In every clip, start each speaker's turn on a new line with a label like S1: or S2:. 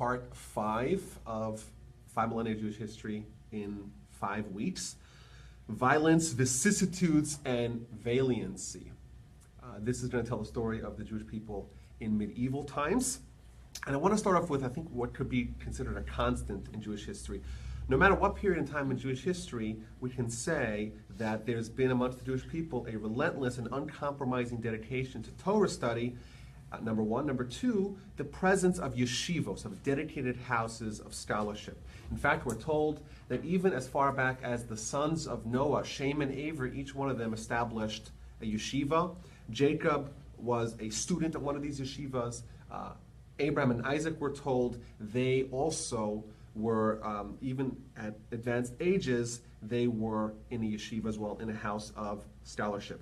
S1: part 5 of 5 millennia Jewish history in 5 weeks. Violence, vicissitudes, and valiancy. This is going to tell the story of the Jewish people in medieval times. And I want to start off with, I think, what could be considered a constant in Jewish history. No matter what period in time in Jewish history, we can say that there's been amongst the Jewish people a relentless and uncompromising dedication to Torah study, number one. Number two, the presence of yeshivos, of dedicated houses of scholarship. In fact, we're told that even as far back as the sons of Noah, Shem and Avery, each one of them established a yeshiva. Jacob was a student at one of these yeshivas. Abraham and Isaac, were told, they also were, even at advanced ages, they were in a yeshiva as well, in a house of scholarship.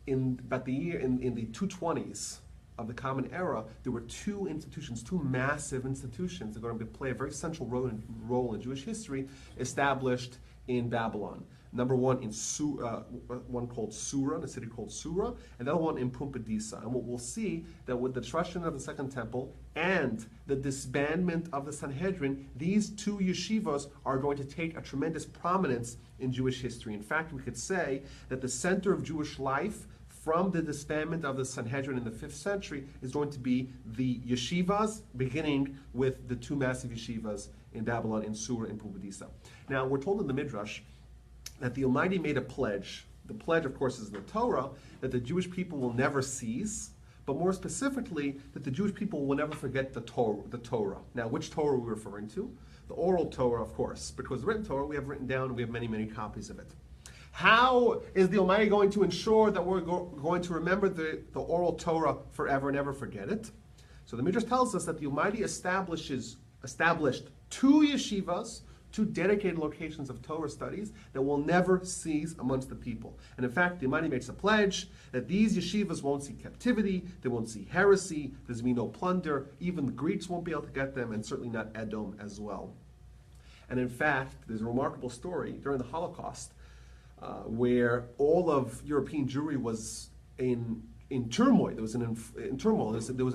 S1: In the 220s of the Common Era, there were two massive institutions that are going to play a very central role in Jewish history, established in Babylon. Number one, one called Sura, in a city called Sura, and the other one in Pumbedisa. And what we'll see, that with the destruction of the Second Temple and the disbandment of the Sanhedrin, these two yeshivas are going to take a tremendous prominence in Jewish history. In fact, we could say that the center of Jewish life from the disbandment of the Sanhedrin in the 5th century is going to be the yeshivas, beginning with the two massive yeshivas in Babylon, in Sura and Pumbedisa. Now, we're told in the Midrash that the Almighty made a pledge. The pledge, of course, is in the Torah, that the Jewish people will never cease, but more specifically, that the Jewish people will never forget the Torah. Now, which Torah are we referring to? The oral Torah, of course, because the written Torah we have written down, we have many, many copies of it. How is the Almighty going to ensure that we're going to remember the oral Torah forever and never forget it? So the Midrash tells us that the Almighty established 2 yeshivas, 2 dedicated locations of Torah studies that will never cease amongst the people. And in fact, the Almighty makes a pledge that these yeshivas won't see captivity, they won't see heresy, there's going to be no plunder, even the Greeks won't be able to get them, and certainly not Edom as well. And in fact, there's a remarkable story during the Holocaust where all of European Jewry was in turmoil. There was an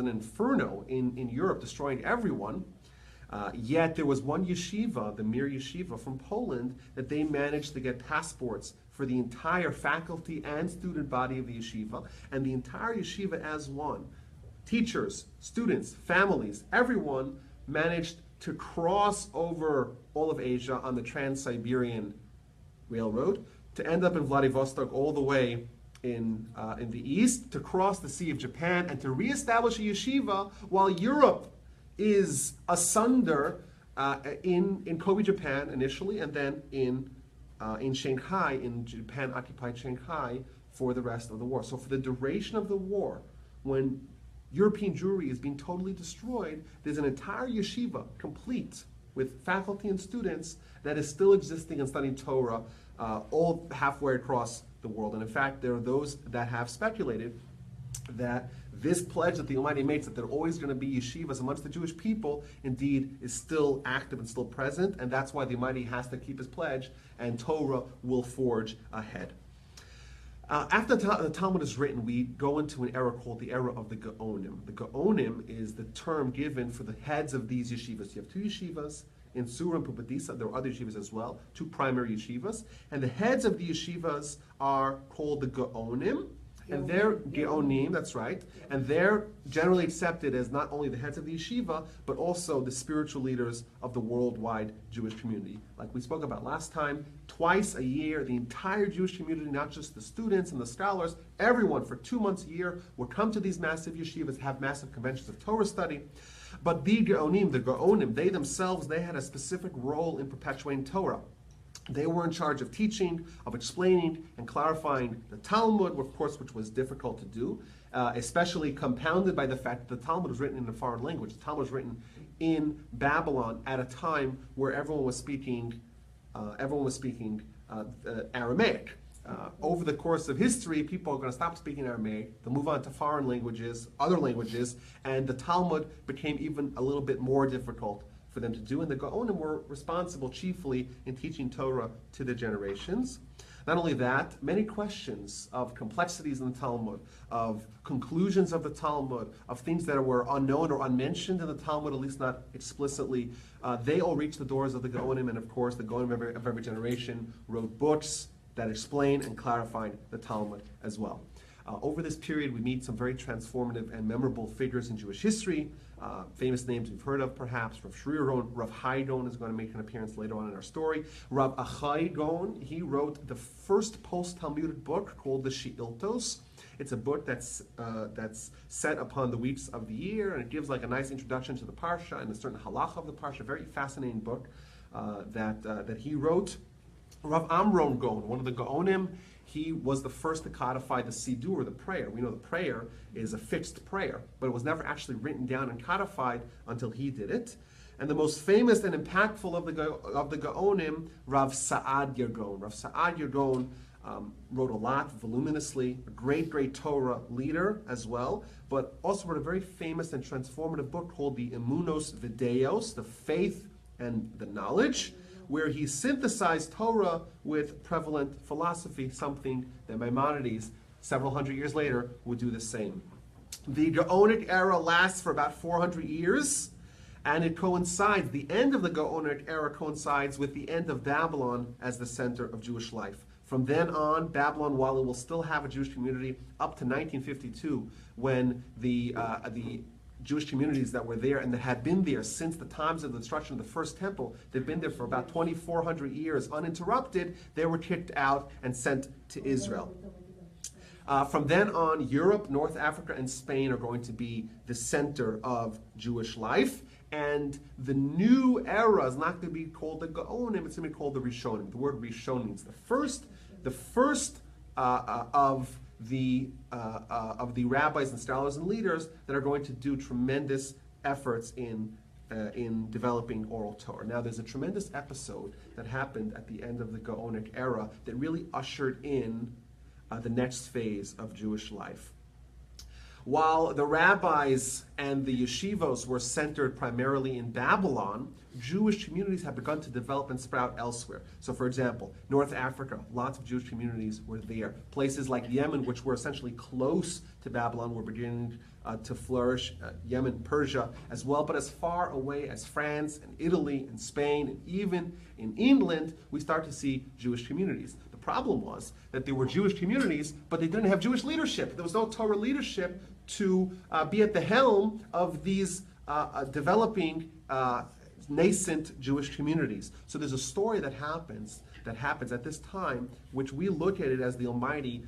S1: inferno in Europe destroying everyone. Yet there was one yeshiva, the Mir Yeshiva from Poland, that they managed to get passports for the entire faculty and student body of the yeshiva, and the entire yeshiva as one. Teachers, students, families, everyone managed to cross over all of Asia on the Trans-Siberian Railroad to end up in Vladivostok, all the way in the east, to cross the Sea of Japan and to reestablish a yeshiva while Europe is asunder in Kobe, Japan initially, and then in Shanghai, in Japan-occupied Shanghai, for the rest of the war. So for the duration of the war, when European Jewry is being totally destroyed, there's an entire yeshiva, complete, with faculty and students, that is still existing and studying Torah all halfway across the world. And in fact, there are those that have speculated that this pledge that the Almighty makes, that there are always going to be yeshivas amongst the Jewish people, indeed is still active and still present, and that's why the Almighty has to keep his pledge, and Torah will forge ahead. After the Talmud is written, we go into an era called the era of the Gaonim. The Gaonim is the term given for the heads of these yeshivas. You have 2 yeshivas in Sura and Pumbedisa. There are other yeshivas as well, 2 primary yeshivas, and the heads of the yeshivas are called the Gaonim. And they're Geonim, that's right. And they're generally accepted as not only the heads of the yeshiva, but also the spiritual leaders of the worldwide Jewish community. Like we spoke about last time, twice a year, the entire Jewish community, not just the students and the scholars, everyone for 2 months a year will come to these massive yeshivas, have massive conventions of Torah study. But the Geonim, they themselves, they had a specific role in perpetuating Torah. They were in charge of teaching, of explaining, and clarifying the Talmud, of course, which was difficult to do, especially compounded by the fact that the Talmud was written in a foreign language. The Talmud was written in Babylon at a time where everyone was speaking Aramaic. Over the course of history, people are going to stop speaking Aramaic, they'll move on to foreign languages, other languages, and the Talmud became even a little bit more difficult for them to do, and the Gaonim were responsible chiefly in teaching Torah to the generations. Not only that, many questions of complexities in the Talmud, of conclusions of the Talmud, of things that were unknown or unmentioned in the Talmud, at least not explicitly, they all reached the doors of the Gaonim, and of course the Gaonim of every generation wrote books that explain and clarify the Talmud as well. Over this period, we meet some very transformative and memorable figures in Jewish history. Famous names we've heard of, perhaps. Rav Shri Gaon, Rav Hai Gaon is going to make an appearance later on in our story. Rav Achai Gaon, he wrote the first post-Talmudic book called the She'iltos. It's a book that's set upon the weeks of the year, and it gives like a nice introduction to the Parsha and a certain halacha of the Parsha. Very fascinating book that he wrote. Rav Amron Gaon, one of the Gaonim, he was the first to codify the Siddur, the prayer. We know the prayer is a fixed prayer, but it was never actually written down and codified until he did it. And the most famous and impactful of the Gaonim, Rav Saadia Gaon. Rav Saadia Gaon wrote a lot, voluminously, a great Torah leader as well, but also wrote a very famous and transformative book called the Emunos Videos, the faith and the knowledge, where he synthesized Torah with prevalent philosophy, something that Maimonides, several hundred years later, would do the same. The Gaonic era lasts for about 400 years, and it coincides, the end of the Gaonic era coincides with the end of Babylon as the center of Jewish life. From then on, Babylon, while it will still have a Jewish community, up to 1952, when the Jewish communities that were there and that had been there since the times of the destruction of the first temple, they've been there for about 2,400 years uninterrupted, they were kicked out and sent to Israel. From then on, Europe, North Africa, and Spain are going to be the center of Jewish life. And the new era is not going to be called the Gaonim, it's going to be called the Rishonim. The word Rishon means the first of the rabbis and scholars and leaders that are going to do tremendous efforts in developing oral Torah. Now, there's a tremendous episode that happened at the end of the Gaonic era that really ushered in the next phase of Jewish life. While the rabbis and the yeshivos were centered primarily in Babylon, Jewish communities have begun to develop and sprout elsewhere. So, for example, North Africa, lots of Jewish communities were there. Places like Yemen, which were essentially close to Babylon, were beginning to flourish. Yemen, Persia as well, but as far away as France and Italy and Spain and even in England, we start to see Jewish communities. The problem was that there were Jewish communities, but they didn't have Jewish leadership. There was no Torah leadership to be at the helm of these developing nascent Jewish communities. So there's a story that happens at this time, which we look at it as the Almighty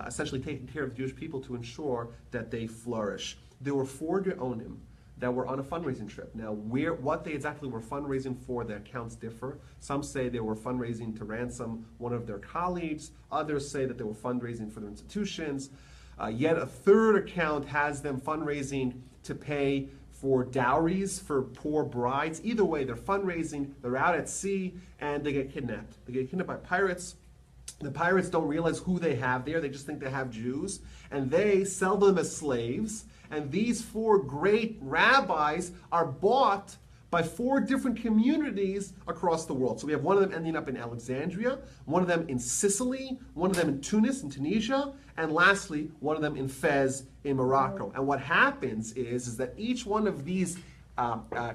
S1: essentially taking care of the Jewish people to ensure that they flourish. There were 4 Gaonim that were on a fundraising trip. Now, what they exactly were fundraising for, the accounts differ. Some say they were fundraising to ransom one of their colleagues. Others say that they were fundraising for their institutions. Yet a third account has them fundraising to pay for dowries for poor brides. Either way, they're fundraising, they're out at sea, and they get kidnapped. They get kidnapped by pirates. The pirates don't realize who they have there. They just think they have Jews. And they sell them as slaves. And these 4 great rabbis are bought by 4 different communities across the world. So we have one of them ending up in Alexandria, one of them in Sicily, one of them in Tunis, in Tunisia, and lastly, one of them in Fez, in Morocco. And what happens is that each one of these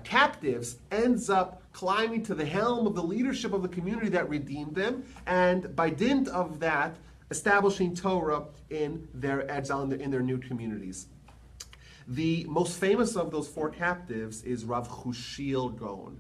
S1: captives ends up climbing to the helm of the leadership of the community that redeemed them, and by dint of that, establishing Torah in their exile, in their new communities. The most famous of those 4 captives is Rav Chushiel Gaon.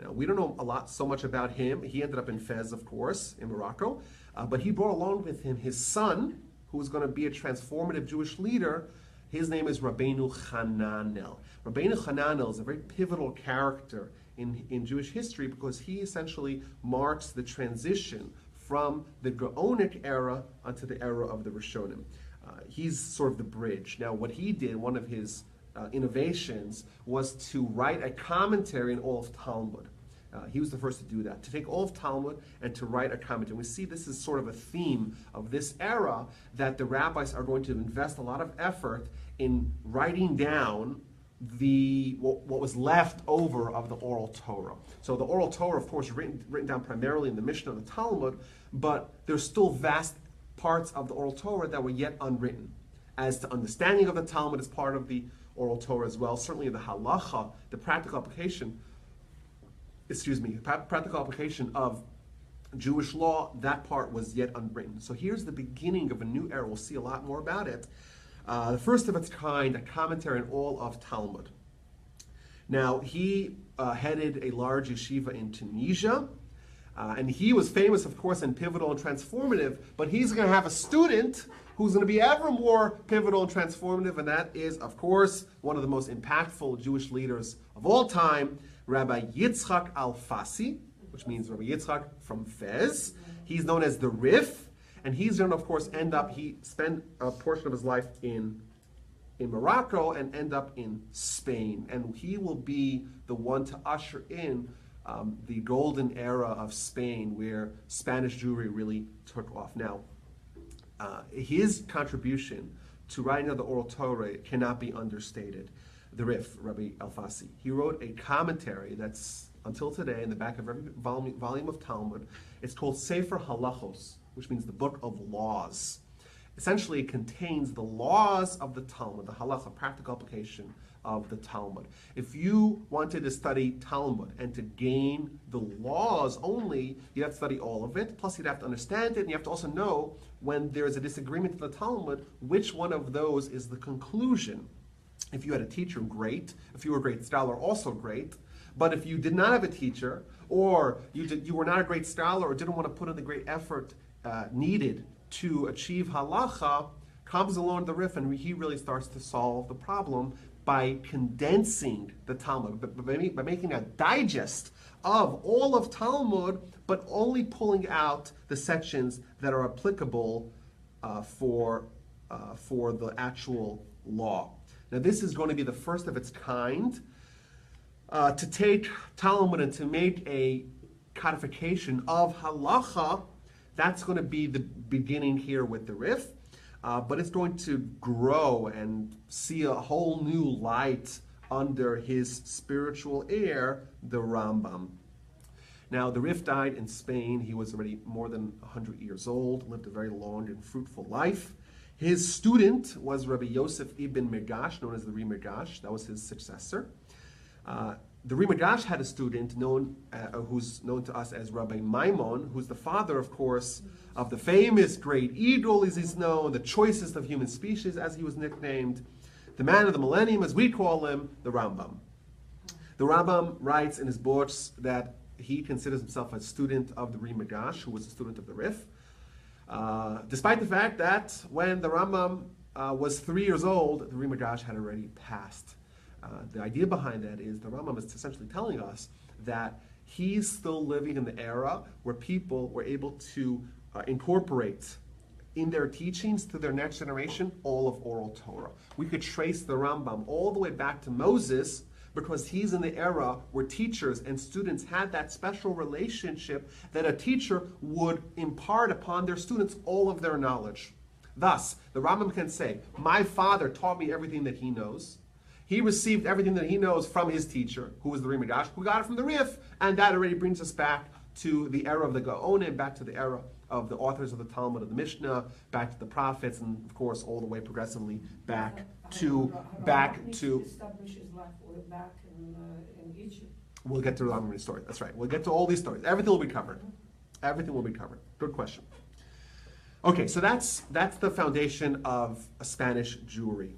S1: Now, we don't know so much about him. He ended up in Fez, of course, in Morocco, but he brought along with him his son, who was going to be a transformative Jewish leader. His name is Rabbeinu Hananel. Rabbeinu Hananel is a very pivotal character in Jewish history because he essentially marks the transition from the Gaonic era onto the era of the Rishonim. He's sort of the bridge. Now, what he did, one of his innovations, was to write a commentary on all of Talmud. He was the first to do that, to take all of Talmud and to write a commentary. We see this is sort of a theme of this era, that the rabbis are going to invest a lot of effort in writing down what was left over of the oral Torah. So the oral Torah, of course, written down primarily in the Mishnah and the Talmud, but there's still vast parts of the oral Torah that were yet unwritten. As to understanding of the Talmud is part of the oral Torah as well. Certainly the halacha, the practical application of Jewish law, that part was yet unwritten. So here's the beginning of a new era. We'll see a lot more about it. The first of its kind, a commentary on all of Talmud. Now, he headed a large yeshiva in Tunisia, and he was famous, of course, and pivotal and transformative, but he's going to have a student who's going to be ever more pivotal and transformative, and that is, of course, one of the most impactful Jewish leaders of all time, Rabbi Yitzchak Alfasi, which means Rabbi Yitzchak from Fez. He's known as the Rif. And he's going to, of course, he spent a portion of his life in Morocco and end up in Spain. And he will be the one to usher in the golden era of Spain, where Spanish Jewry really took off. Now, his contribution to writing of the oral Torah cannot be understated. The Rif, Rabbi Alfasi, he wrote a commentary that's, until today, in the back of every volume of Talmud. It's called Sefer Halachos, which means the book of laws. Essentially, it contains the laws of the Talmud, the halacha, practical application of the Talmud. If you wanted to study Talmud and to gain the laws only, you'd have to study all of it, plus you'd have to understand it, and you have to also know when there's a disagreement in the Talmud, which one of those is the conclusion. If you had a teacher, great. If you were a great scholar, also great. But if you did not have a teacher, or you were not a great scholar, or didn't want to put in the great effort needed to achieve halacha, comes along the Rif, and he really starts to solve the problem by condensing the Talmud, by making a digest of all of Talmud, but only pulling out the sections that are applicable for the actual law. Now, this is going to be the first of its kind to take Talmud and to make a codification of halacha. That's going to be the beginning here with the Rif, but it's going to grow and see a whole new light under his spiritual heir, the Rambam. Now, the Rif died in Spain. He was already more than 100 years old, lived a very long and fruitful life. His student was Rabbi Yosef ibn Megash, known as the Ri Megash. That was his successor. The Ri Megash had a student who's known to us as Rabbi Maimon, who's the father, of course, of the famous great eagle, as he's known, the choicest of human species, as he was nicknamed, the man of the millennium, as we call him, the Rambam. The Rambam writes in his books that he considers himself a student of the Ri Megash, who was a student of the Rif, despite the fact that when the Rambam was 3 years old, the Ri Megash had already passed. The idea behind that is the Rambam is essentially telling us that he's still living in the era where people were able to incorporate in their teachings to their next generation all of oral Torah. We could trace the Rambam all the way back to Moses because he's in the era where teachers and students had that special relationship that a teacher would impart upon their students all of their knowledge. Thus, the Rambam can say, my father taught me everything that he knows. He received everything that he knows from his teacher, who was the Ri Megash, who got it from the Rif, and that already brings us back to the era of the Gaonim, back to the era of the authors of the Talmud, of the Mishnah, back to the prophets, and of course all the way progressively back to
S2: establish his life back in Egypt.
S1: We'll get to the Rambam story. That's right. We'll get to all these stories. Everything will be covered. Everything will be covered. Good question. Okay, so that's the foundation of a Spanish Jewry.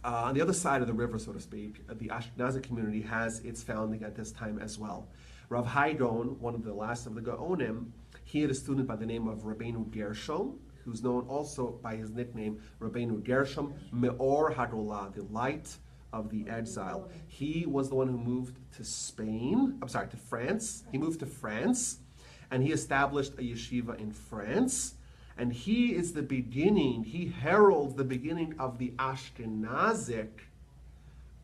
S1: On the other side of the river, so to speak, the Ashkenazi community has its founding at this time as well. Rav Hai Gaon, one of the last of the Gaonim, he had a student by the name of Rabbeinu Gershom, who's known also by his nickname Rabbeinu Gershom Meor Hagolah, the light of the exile. He was the one who moved to France. He moved to France, and he established a yeshiva in France. And he is the beginning, he heralds the beginning of the Ashkenazic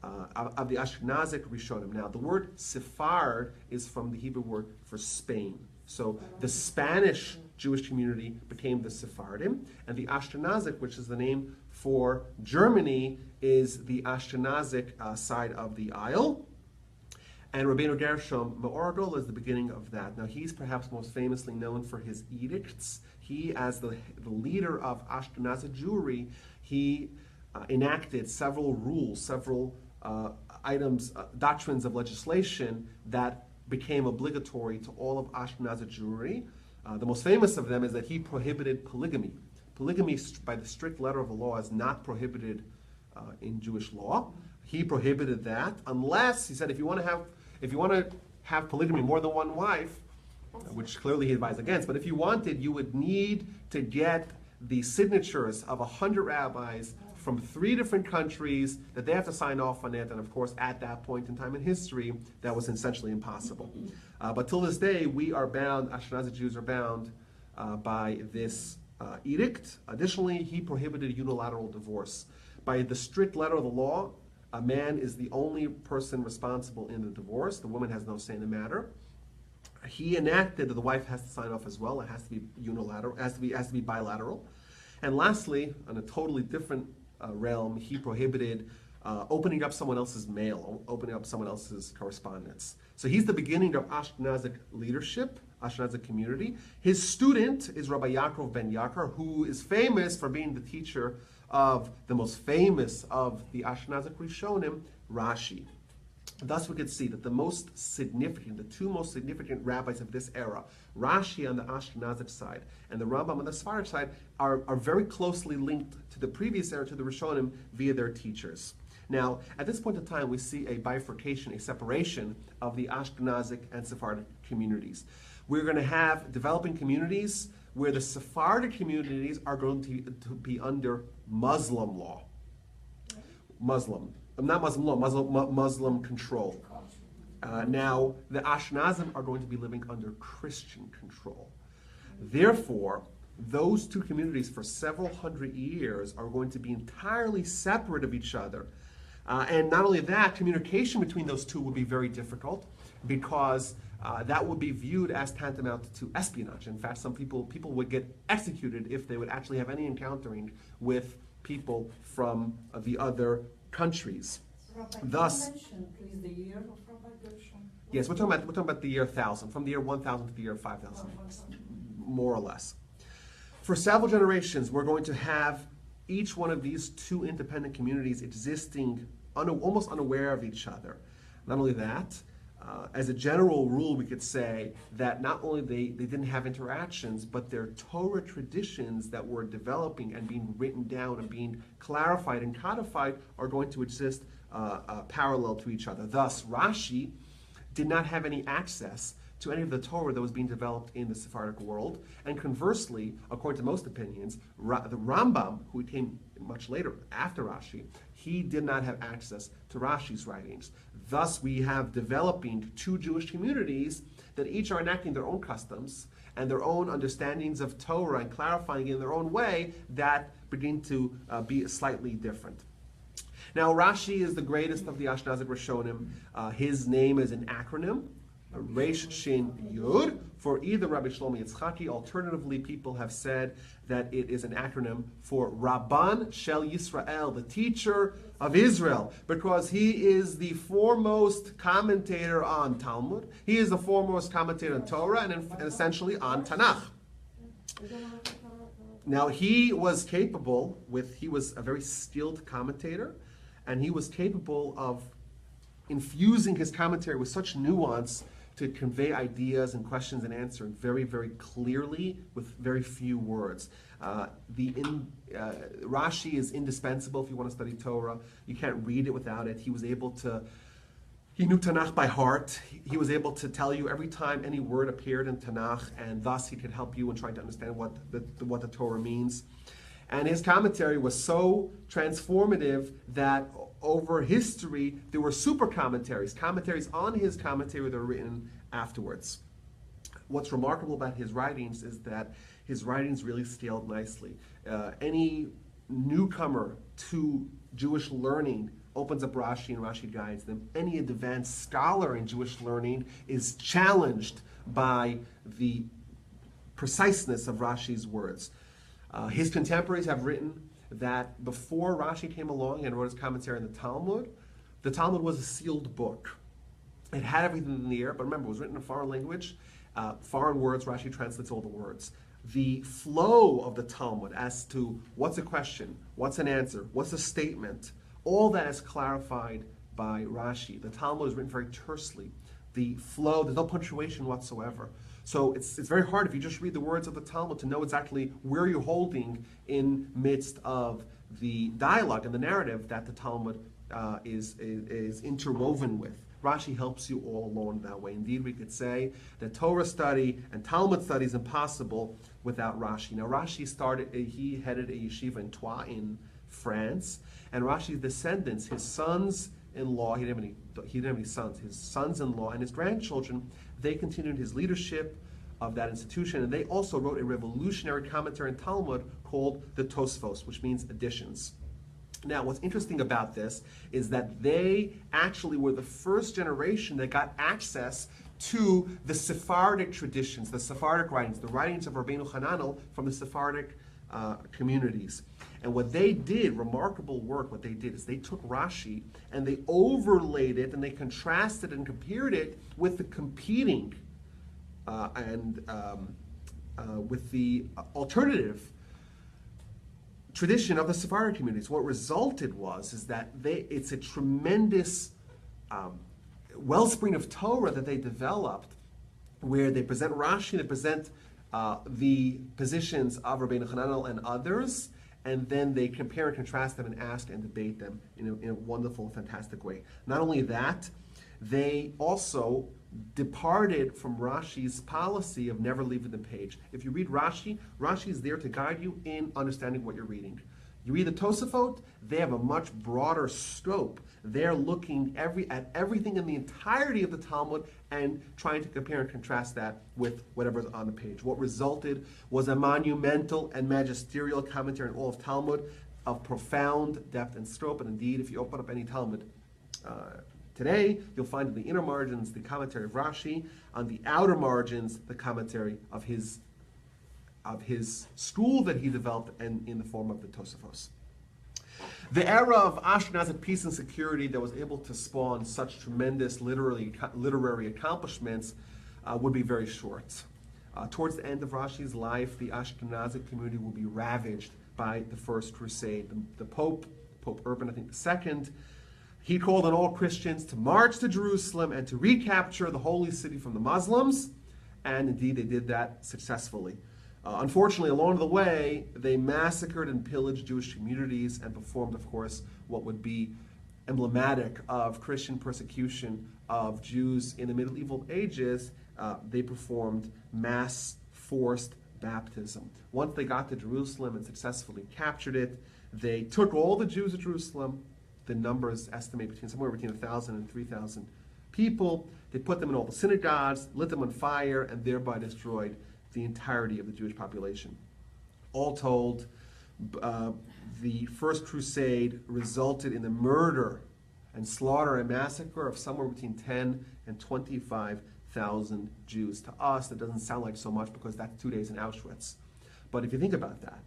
S1: Rishonim. Now, the word Sephard is from the Hebrew word for Spain. So the Spanish Jewish community became the Sephardim, and the Ashkenazic, which is the name for Germany, is the Ashkenazic side of the aisle. And Rabbeinu Gershom Me'or is the beginning of that. Now, he's perhaps most famously known for his edicts. He, as the leader of Ashkenazi Jewry, he enacted several rules, several items, doctrines of legislation that became obligatory to all of Ashkenazi Jewry. The most famous of them is that he prohibited polygamy. Polygamy, by the strict letter of the law, is not prohibited in Jewish law. He prohibited that, unless, he said, if you want to have polygamy, more than one wife, which clearly he advised against, but if you wanted, you would need to get the signatures of 100 rabbis from 3 different countries, that they have to sign off on it, and of course, at that point in time in history, that was essentially impossible. But till this day, we are bound, Ashkenazi Jews are bound by this edict. Additionally, he prohibited unilateral divorce. By the strict letter of the law, a man is the only person responsible in the divorce. The woman has no say in the matter. He enacted that the wife has to sign off as well. It has to be unilateral, has to be bilateral. And lastly, on a totally different realm, he prohibited opening up someone else's mail, opening up someone else's correspondence. So he's the beginning of Ashkenazic leadership, Ashkenazic community. His student is Rabbi Yaakov ben Yakar, who is famous for being the teacher of the most famous of the Ashkenazic Rishonim, Rashi. Thus we could see that the two most significant rabbis of this era, Rashi on the Ashkenazic side and the Rambam on the Sephardic side, are very closely linked to the previous era, to the Rishonim, via their teachers. Now, at this point in time, we see a bifurcation, a separation of the Ashkenazic and Sephardic communities. We're going to have developing communities where the Sephardic communities are going to be under Muslim law. Muslim control. Now, the Ashkenazim are going to be living under Christian control. Therefore, those two communities for several hundred years are going to be entirely separate of each other. And not only that, communication between those two will be very difficult, because that would be viewed as tantamount to espionage. In fact, some people would get executed if they would actually have any encountering with people from the other countries.
S2: Rabbi,
S1: Thus,
S2: can you mention, please, the year of Rabbi Gershom?
S1: yes, we're talking about the year 1000, from the year 1000 to the year 5000, more or less. For several generations, we're going to have each one of these two independent communities existing almost unaware of each other. Not only that, as a general rule, we could say that not only they didn't have interactions, but their Torah traditions that were developing and being written down and being clarified and codified are going to exist parallel to each other. Thus, Rashi did not have any access to any of the Torah that was being developed in the Sephardic world. And conversely, according to most opinions, the Rambam, who came much later after Rashi, he did not have access to Rashi's writings. Thus, we have developing two Jewish communities that each are enacting their own customs and their own understandings of Torah and clarifying in their own way that begin to be slightly different. Now, Rashi is the greatest of the Ashkenazic Rishonim. His name is an acronym, Reish Shin Yud, for either Rabbi Shlomo Yitzchaki. Alternatively, people have said that it is an acronym for Rabban Shel Yisrael, the teacher of Israel, because he is the foremost commentator on Talmud, he is the foremost commentator on Torah, and essentially on Tanakh. Now, he was a very skilled commentator, and he was capable of infusing his commentary with such nuance to convey ideas and questions and answers very, very clearly with very few words. Rashi is indispensable if you want to study Torah. You can't read it without it. He knew Tanakh by heart. He was able to tell you every time any word appeared in Tanakh, and thus he could help you in trying to understand what the Torah means. And his commentary was so transformative that over history, there were super commentaries on his commentary that were written afterwards. What's remarkable about his writings is that his writings really scaled nicely. Any newcomer to Jewish learning opens up Rashi and Rashi guides them. Any advanced scholar in Jewish learning is challenged by the preciseness of Rashi's words. His contemporaries have written that before Rashi came along and wrote his commentary on the Talmud was a sealed book. It had everything in the air, but remember, it was written in a foreign language, foreign words. Rashi translates all the words. The flow of the Talmud as to what's a question, what's an answer, what's a statement, all that is clarified by Rashi. The Talmud is written very tersely. The flow, there's no punctuation whatsoever. So it's very hard if you just read the words of the Talmud to know exactly where you're holding in midst of the dialogue and the narrative that the Talmud is interwoven with. Rashi helps you all along that way. Indeed, we could say that Torah study and Talmud study is impossible without Rashi. Now, he headed a yeshiva in Troyes in France, and Rashi's descendants, his sons-in-law, he didn't have any sons, his sons-in-law and his grandchildren, they continued his leadership of that institution, and they also wrote a revolutionary commentary on Talmud called the Tosfos, which means additions. Now, what's interesting about this is that they actually were the first generation that got access to the Sephardic traditions, the Sephardic writings, the writings of Rabbeinu Hananel from the Sephardic communities. And what they did, remarkable work, what they did is they took Rashi and they overlaid it and they contrasted and compared it with the competing with the alternative tradition of the Sephardic communities. What resulted is that it's a tremendous wellspring of Torah that they developed, where they present Rashi, they present the positions of Rabbeinu Hananel and others, and then they compare and contrast them and ask and debate them in a wonderful, fantastic way. Not only that, they also departed from Rashi's policy of never leaving the page. If you read Rashi, Rashi is there to guide you in understanding what you're reading. You read the Tosafot, they have a much broader scope. They're looking at everything in the entirety of the Talmud and trying to compare and contrast that with whatever's on the page. What resulted was a monumental and magisterial commentary on all of Talmud of profound depth and scope. And indeed, if you open up any Talmud today, you'll find in the inner margins the commentary of Rashi, on the outer margins the commentary of his school that he developed and in the form of the Tosafos. The era of Ashkenazic peace and security that was able to spawn such tremendous literary accomplishments would be very short. Towards the end of Rashi's life, the Ashkenazic community will be ravaged by the First Crusade. The Pope Urban, I think II, he called on all Christians to march to Jerusalem and to recapture the holy city from the Muslims, and indeed they did that successfully. Unfortunately, along the way, they massacred and pillaged Jewish communities and performed, of course, what would be emblematic of Christian persecution of Jews in the medieval ages. They performed mass forced baptism. Once they got to Jerusalem and successfully captured it, they took all the Jews of Jerusalem. The numbers estimate somewhere between 1,000 and 3,000 people. They put them in all the synagogues, lit them on fire, and thereby destroyed the entirety of the Jewish population. All told, the First Crusade resulted in the murder and slaughter and massacre of somewhere between 10 and 25,000 Jews. To us, that doesn't sound like so much because that's 2 days in Auschwitz. But if you think about that,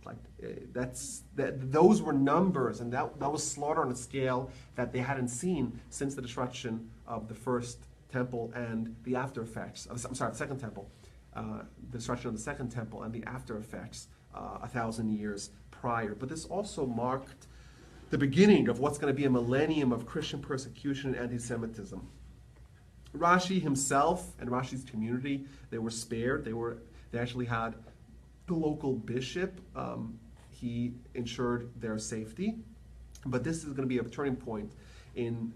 S1: those were numbers, and that was slaughter on a scale that they hadn't seen since the destruction of the first temple and the after effects. The second temple. The destruction of the second temple and the after effects 1,000 years prior. But this also marked the beginning of what's going to be a millennium of Christian persecution and anti-Semitism. Rashi himself and Rashi's community, they were spared. They actually had the local bishop. He ensured their safety. But this is going to be a turning point in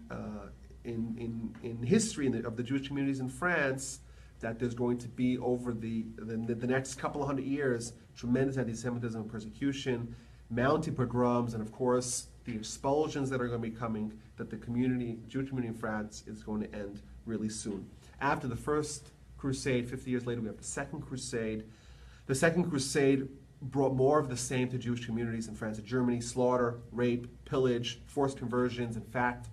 S1: history of the Jewish communities in France, that there's going to be over the next couple of hundred years tremendous anti-Semitism and persecution, mounting pogroms, and of course the expulsions that are going to be coming, that the Jewish community in France is going to end really soon. After the First Crusade, 50 years later, we have the Second Crusade. The Second Crusade brought more of the same to Jewish communities in France and Germany: slaughter, rape, pillage, forced conversions. In fact,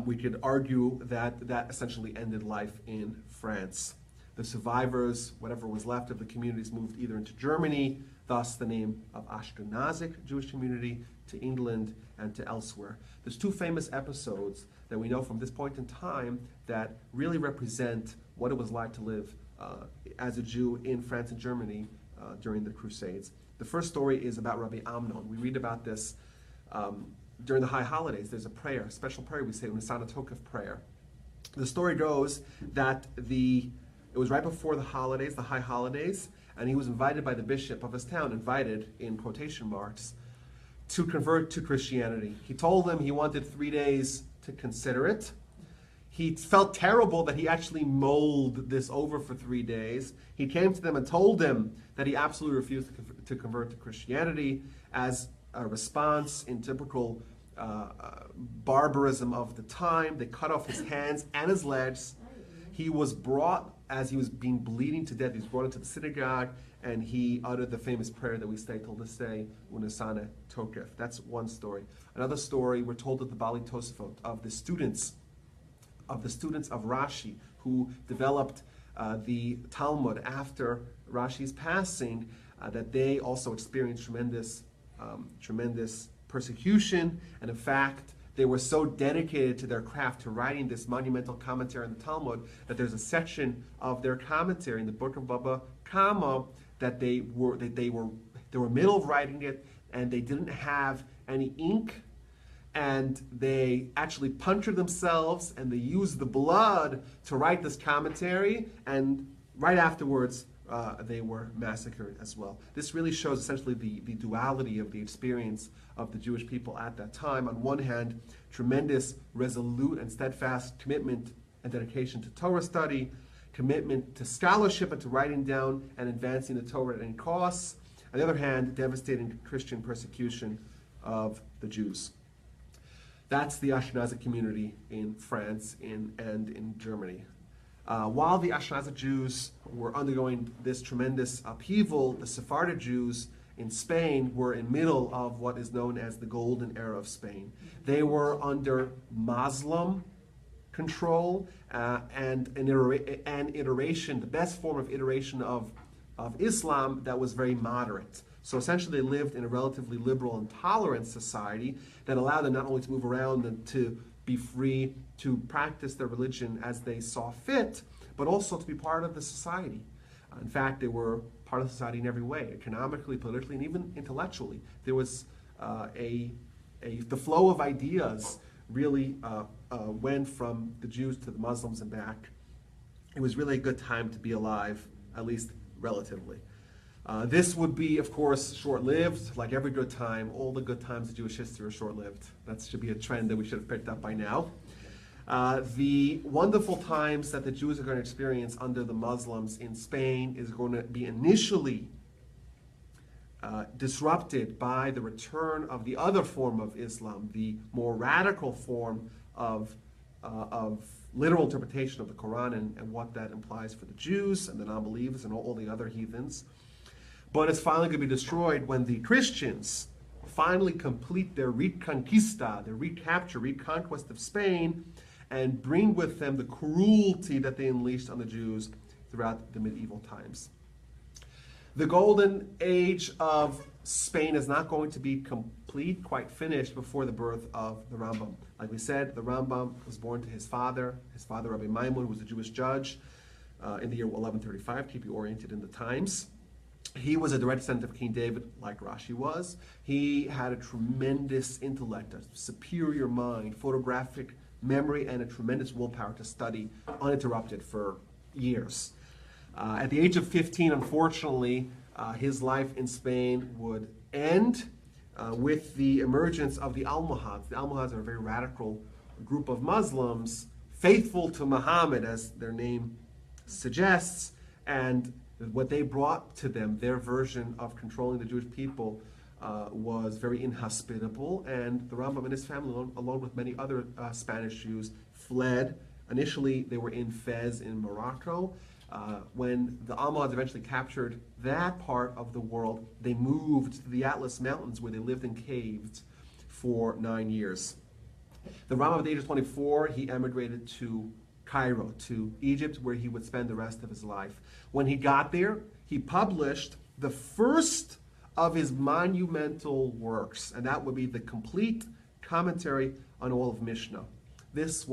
S1: we could argue that that essentially ended life in France. The survivors, whatever was left of the communities, moved either into Germany, thus the name of Ashkenazic Jewish community, to England and to elsewhere. There's two famous episodes that we know from this point in time that really represent what it was like to live as a Jew in France and Germany during the Crusades. The first story is about Rabbi Amnon. We read about this during the high holidays. There's a prayer, a special prayer we say, Nisana Tokef prayer. The story goes that it was right before the holidays, the high holidays, and he was invited by the bishop of his town, invited in quotation marks, to convert to Christianity. He told them he wanted 3 days to consider it. He felt terrible that he actually mulled this over for 3 days. He came to them and told them that he absolutely refused to convert to Christianity as a response in typical barbarism of the time. They cut off his hands and his legs. He was brought, as he was being bleeding to death, he was brought into the synagogue, and he uttered the famous prayer that we say till this day, Unesane Tokef. That's one story. Another story, we're told at the Bali Tosafot, of the students of Rashi, who developed the Talmud after Rashi's passing, that they also experienced tremendous persecution, and in fact, they were so dedicated to their craft, to writing this monumental commentary on the Talmud, that there's a section of their commentary in the book of Baba Kama that they were middle of writing it, and they didn't have any ink, and they actually punctured themselves, and they used the blood to write this commentary, and right afterwards they were massacred as well. This really shows essentially the duality of the experience of the Jewish people at that time. On one hand, tremendous, resolute, and steadfast commitment and dedication to Torah study, commitment to scholarship and to writing down and advancing the Torah at any cost. On the other hand, devastating Christian persecution of the Jews. That's the Ashkenazic community in France and in Germany. While the Ashkenazic Jews were undergoing this tremendous upheaval, the Sephardic Jews in Spain were in middle of what is known as the Golden Era of Spain. They were under Muslim control and an iteration, the best form of iteration of Islam that was very moderate. So essentially they lived in a relatively liberal and tolerant society that allowed them not only to move around and to be free to practice their religion as they saw fit, but also to be part of the society. In fact, they were part of society in every way, economically, politically, and even intellectually. There was the flow of ideas really went from the Jews to the Muslims and back. It was really a good time to be alive, at least relatively. This would be, of course, short-lived. Like every good time, all the good times of Jewish history are short-lived. That should be a trend that we should have picked up by now. The wonderful times that the Jews are going to experience under the Muslims in Spain is going to be initially disrupted by the return of the other form of Islam, the more radical form of literal interpretation of the Quran and what that implies for the Jews and the non-believers and all the other heathens. But it's finally going to be destroyed when the Christians finally complete their reconquista, their reconquest of Spain, and bring with them the cruelty that they unleashed on the Jews throughout the medieval times. The golden age of Spain is not going to be complete, quite finished, before the birth of the Rambam. Like we said, the Rambam was born to his father Rabbi Maimon, was a Jewish judge in the year 1135, keep you oriented in the times. He was a direct descendant of King David, like Rashi was. He had a tremendous intellect, a superior mind, photographic memory, and a tremendous willpower to study uninterrupted for years. At the age of 15, unfortunately, his life in Spain would end with the emergence of the Almohads. The Almohads are a very radical group of Muslims, faithful to Muhammad, as their name suggests, and what they brought to them, their version of controlling the Jewish people, was very inhospitable, and the Rambam and his family, along with many other Spanish Jews, fled. Initially, they were in Fez in Morocco. When the Almohads eventually captured that part of the world, they moved to the Atlas Mountains where they lived in caves for 9 years. The Rambam at the age of 24, he emigrated to Cairo, to Egypt, where he would spend the rest of his life. When he got there, he published the first of his monumental works, and that would be the complete commentary on all of Mishnah. This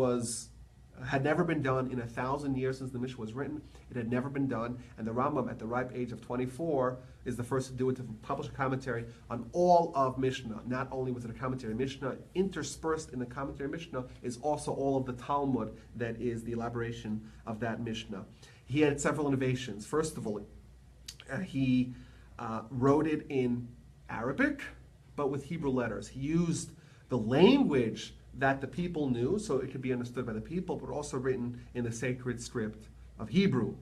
S1: had never been done in 1,000 years since the Mishnah was written. It had never been done, and the Rambam at the ripe age of 24 is the first to do it, to publish a commentary on all of Mishnah. Not only was it a commentary Mishnah, interspersed in the commentary Mishnah is also all of the Talmud that is the elaboration of that Mishnah. He had several innovations. First of all, he wrote it in Arabic, but with Hebrew letters. He used the language that the people knew, so it could be understood by the people, but also written in the sacred script of Hebrew.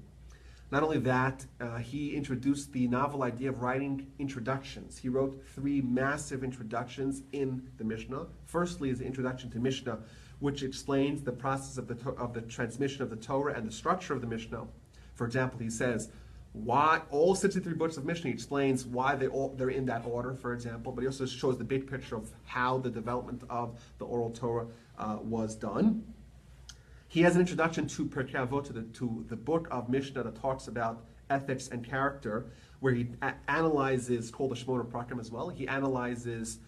S1: Not only that, he introduced the novel idea of writing introductions. He wrote 3 massive introductions in the Mishnah. Firstly is the introduction to Mishnah, which explains the process of the transmission of the Torah and the structure of the Mishnah. For example, he says, why all 63 books of Mishnah, he explains why they're in that order, for example, but he also shows the big picture of how the development of the oral Torah was done. He has an introduction to Pirkei Avot, to the book of Mishnah that talks about ethics and character, where he analyzes, called the Shemona Prakim as well, he analyzes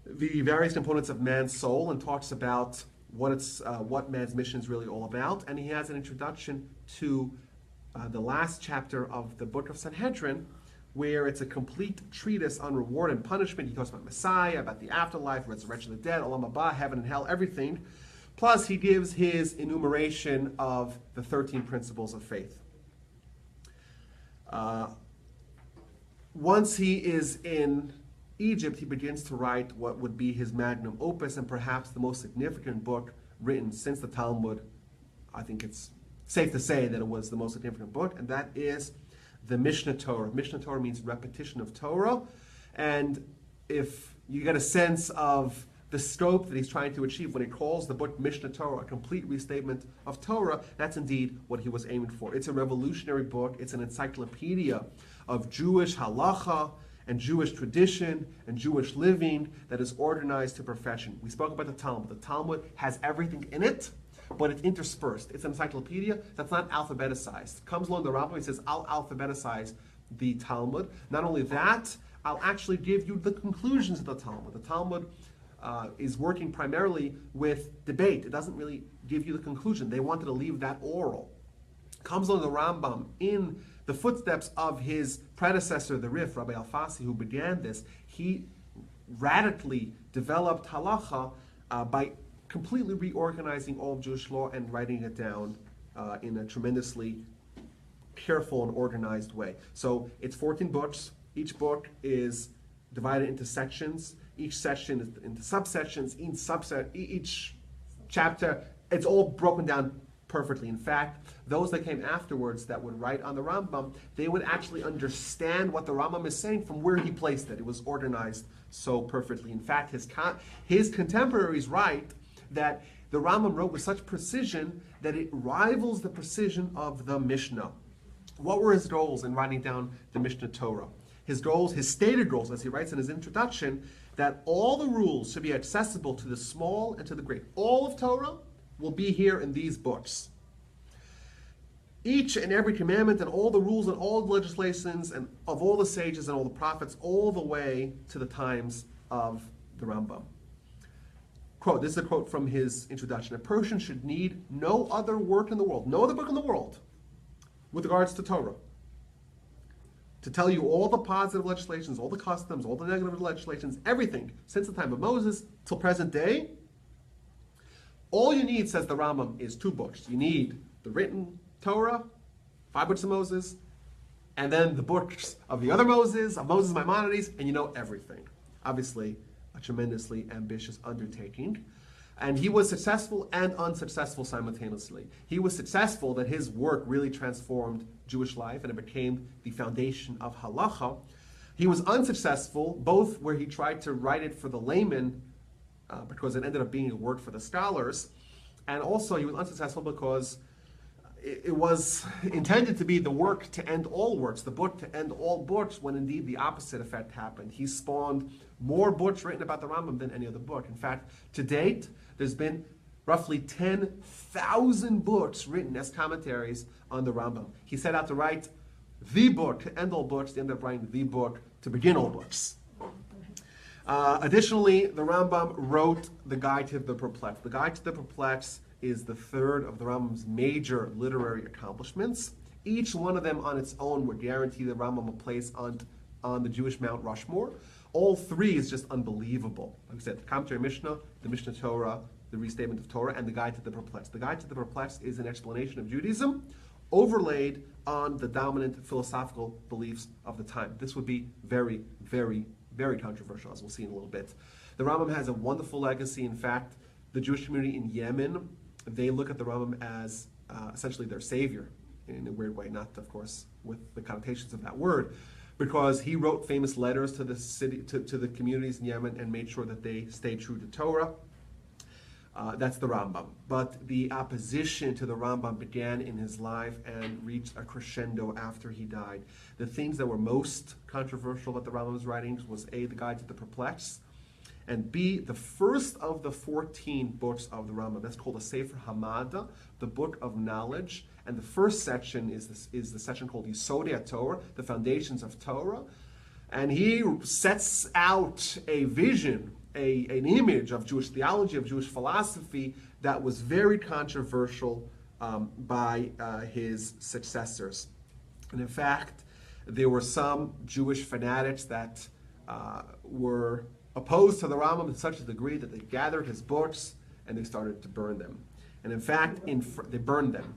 S1: the various components of man's soul and talks about what man's mission is really all about. And he has an introduction to the last chapter of the book of Sanhedrin, where it's a complete treatise on reward and punishment. He talks about Messiah, about the afterlife, resurrection of the dead, Olam Haba, heaven and hell, everything. Plus, he gives his enumeration of the 13 principles of faith. Once he is in Egypt, he begins to write what would be his magnum opus and perhaps the most significant book written since the Talmud. I think it's safe to say that it was the most significant book, and that is the Mishnah Torah. Mishnah Torah means repetition of Torah, and if you get a sense of the scope that he's trying to achieve when he calls the book Mishnah Torah a complete restatement of Torah, that's indeed what he was aiming for. It's a revolutionary book. It's an encyclopedia of Jewish halacha and Jewish tradition and Jewish living that is organized to perfection. We spoke about the Talmud. The Talmud has everything in it, but it's interspersed. It's an encyclopedia that's not alphabeticized. Comes along the Rabbi and says, I'll alphabeticize the Talmud. Not only that, I'll actually give you the conclusions of the Talmud. The Talmud is working primarily with debate. It doesn't really give you the conclusion. They wanted to leave that oral. Comes along the Rambam in the footsteps of his predecessor, the Rif, Rabbi Alfasi, who began this. He radically developed halacha by completely reorganizing all of Jewish law and writing it down in a tremendously careful and organized way. So it's 14 books. Each book is divided into sections. Each section is into subsections. Each chapter, it's all broken down perfectly. In fact, those that came afterwards that would write on the Rambam, they would actually understand what the Rambam is saying from where he placed it. It was organized so perfectly. In fact, his contemporaries write that the Rambam wrote with such precision that it rivals the precision of the Mishnah. What were his goals in writing down the Mishnah Torah? His goals, his stated goals, as he writes in his introduction, that all the rules should be accessible to the small and to the great. All of Torah will be here in these books. Each and every commandment and all the rules and all the legislations and of all the sages and all the prophets, all the way to the times of the Rambam. Quote, this is a quote from his introduction. A person should need no other work in the world, no other book in the world, with regards to Torah, to tell you all the positive legislations, all the customs, all the negative legislations, everything, since the time of Moses till present day. All you need, says the Rambam, is 2 books. You need the written Torah, 5 books of Moses, and then the books of the other Moses, of Moses Maimonides, and you know everything. Obviously, a tremendously ambitious undertaking. And he was successful and unsuccessful simultaneously. He was successful that his work really transformed Jewish life and it became the foundation of halacha. He was unsuccessful both where he tried to write it for the layman because it ended up being a work for the scholars, and also he was unsuccessful because it was intended to be the work to end all works, the book to end all books, when indeed the opposite effect happened. He spawned more books written about the Rambam than any other book. In fact, to date, there's been roughly 10,000 books written as commentaries on the Rambam. He set out to write the book to end all books. He ended up writing the book to begin all books. Additionally, the Rambam wrote the Guide to the Perplexed. The Guide to the Perplexed is the third of the Rambam's major literary accomplishments. Each one of them on its own would guarantee the Rambam a place on the Jewish Mount Rushmore. All three is just unbelievable. Like I said, the Commentary Mishnah, the Mishnah Torah, the Restatement of Torah, and the Guide to the Perplexed. The Guide to the Perplexed is an explanation of Judaism overlaid on the dominant philosophical beliefs of the time. This would be very, very, very controversial, as we'll see in a little bit. The Rambam has a wonderful legacy. In fact, the Jewish community in Yemen, they look at the Rambam as essentially their savior, in a weird way, not, of course, with the connotations of that word, because he wrote famous letters to the city, to the communities in Yemen, and made sure that they stayed true to Torah. That's the Rambam. But the opposition to the Rambam began in his life and reached a crescendo after he died. The things that were most controversial about the Rambam's writings was A, the Guide to the Perplexed, and B, the first of the 14 books of the Rambam. That's called the Sefer Hamada, the Book of Knowledge. And the first section is the section called Yisodei Torah, the Foundations of Torah. And he sets out a vision, an image of Jewish theology, of Jewish philosophy that was very controversial by his successors. And in fact, there were some Jewish fanatics that were opposed to the Rambam to such a degree that they gathered his books and they started to burn them. And in fact, they burned them.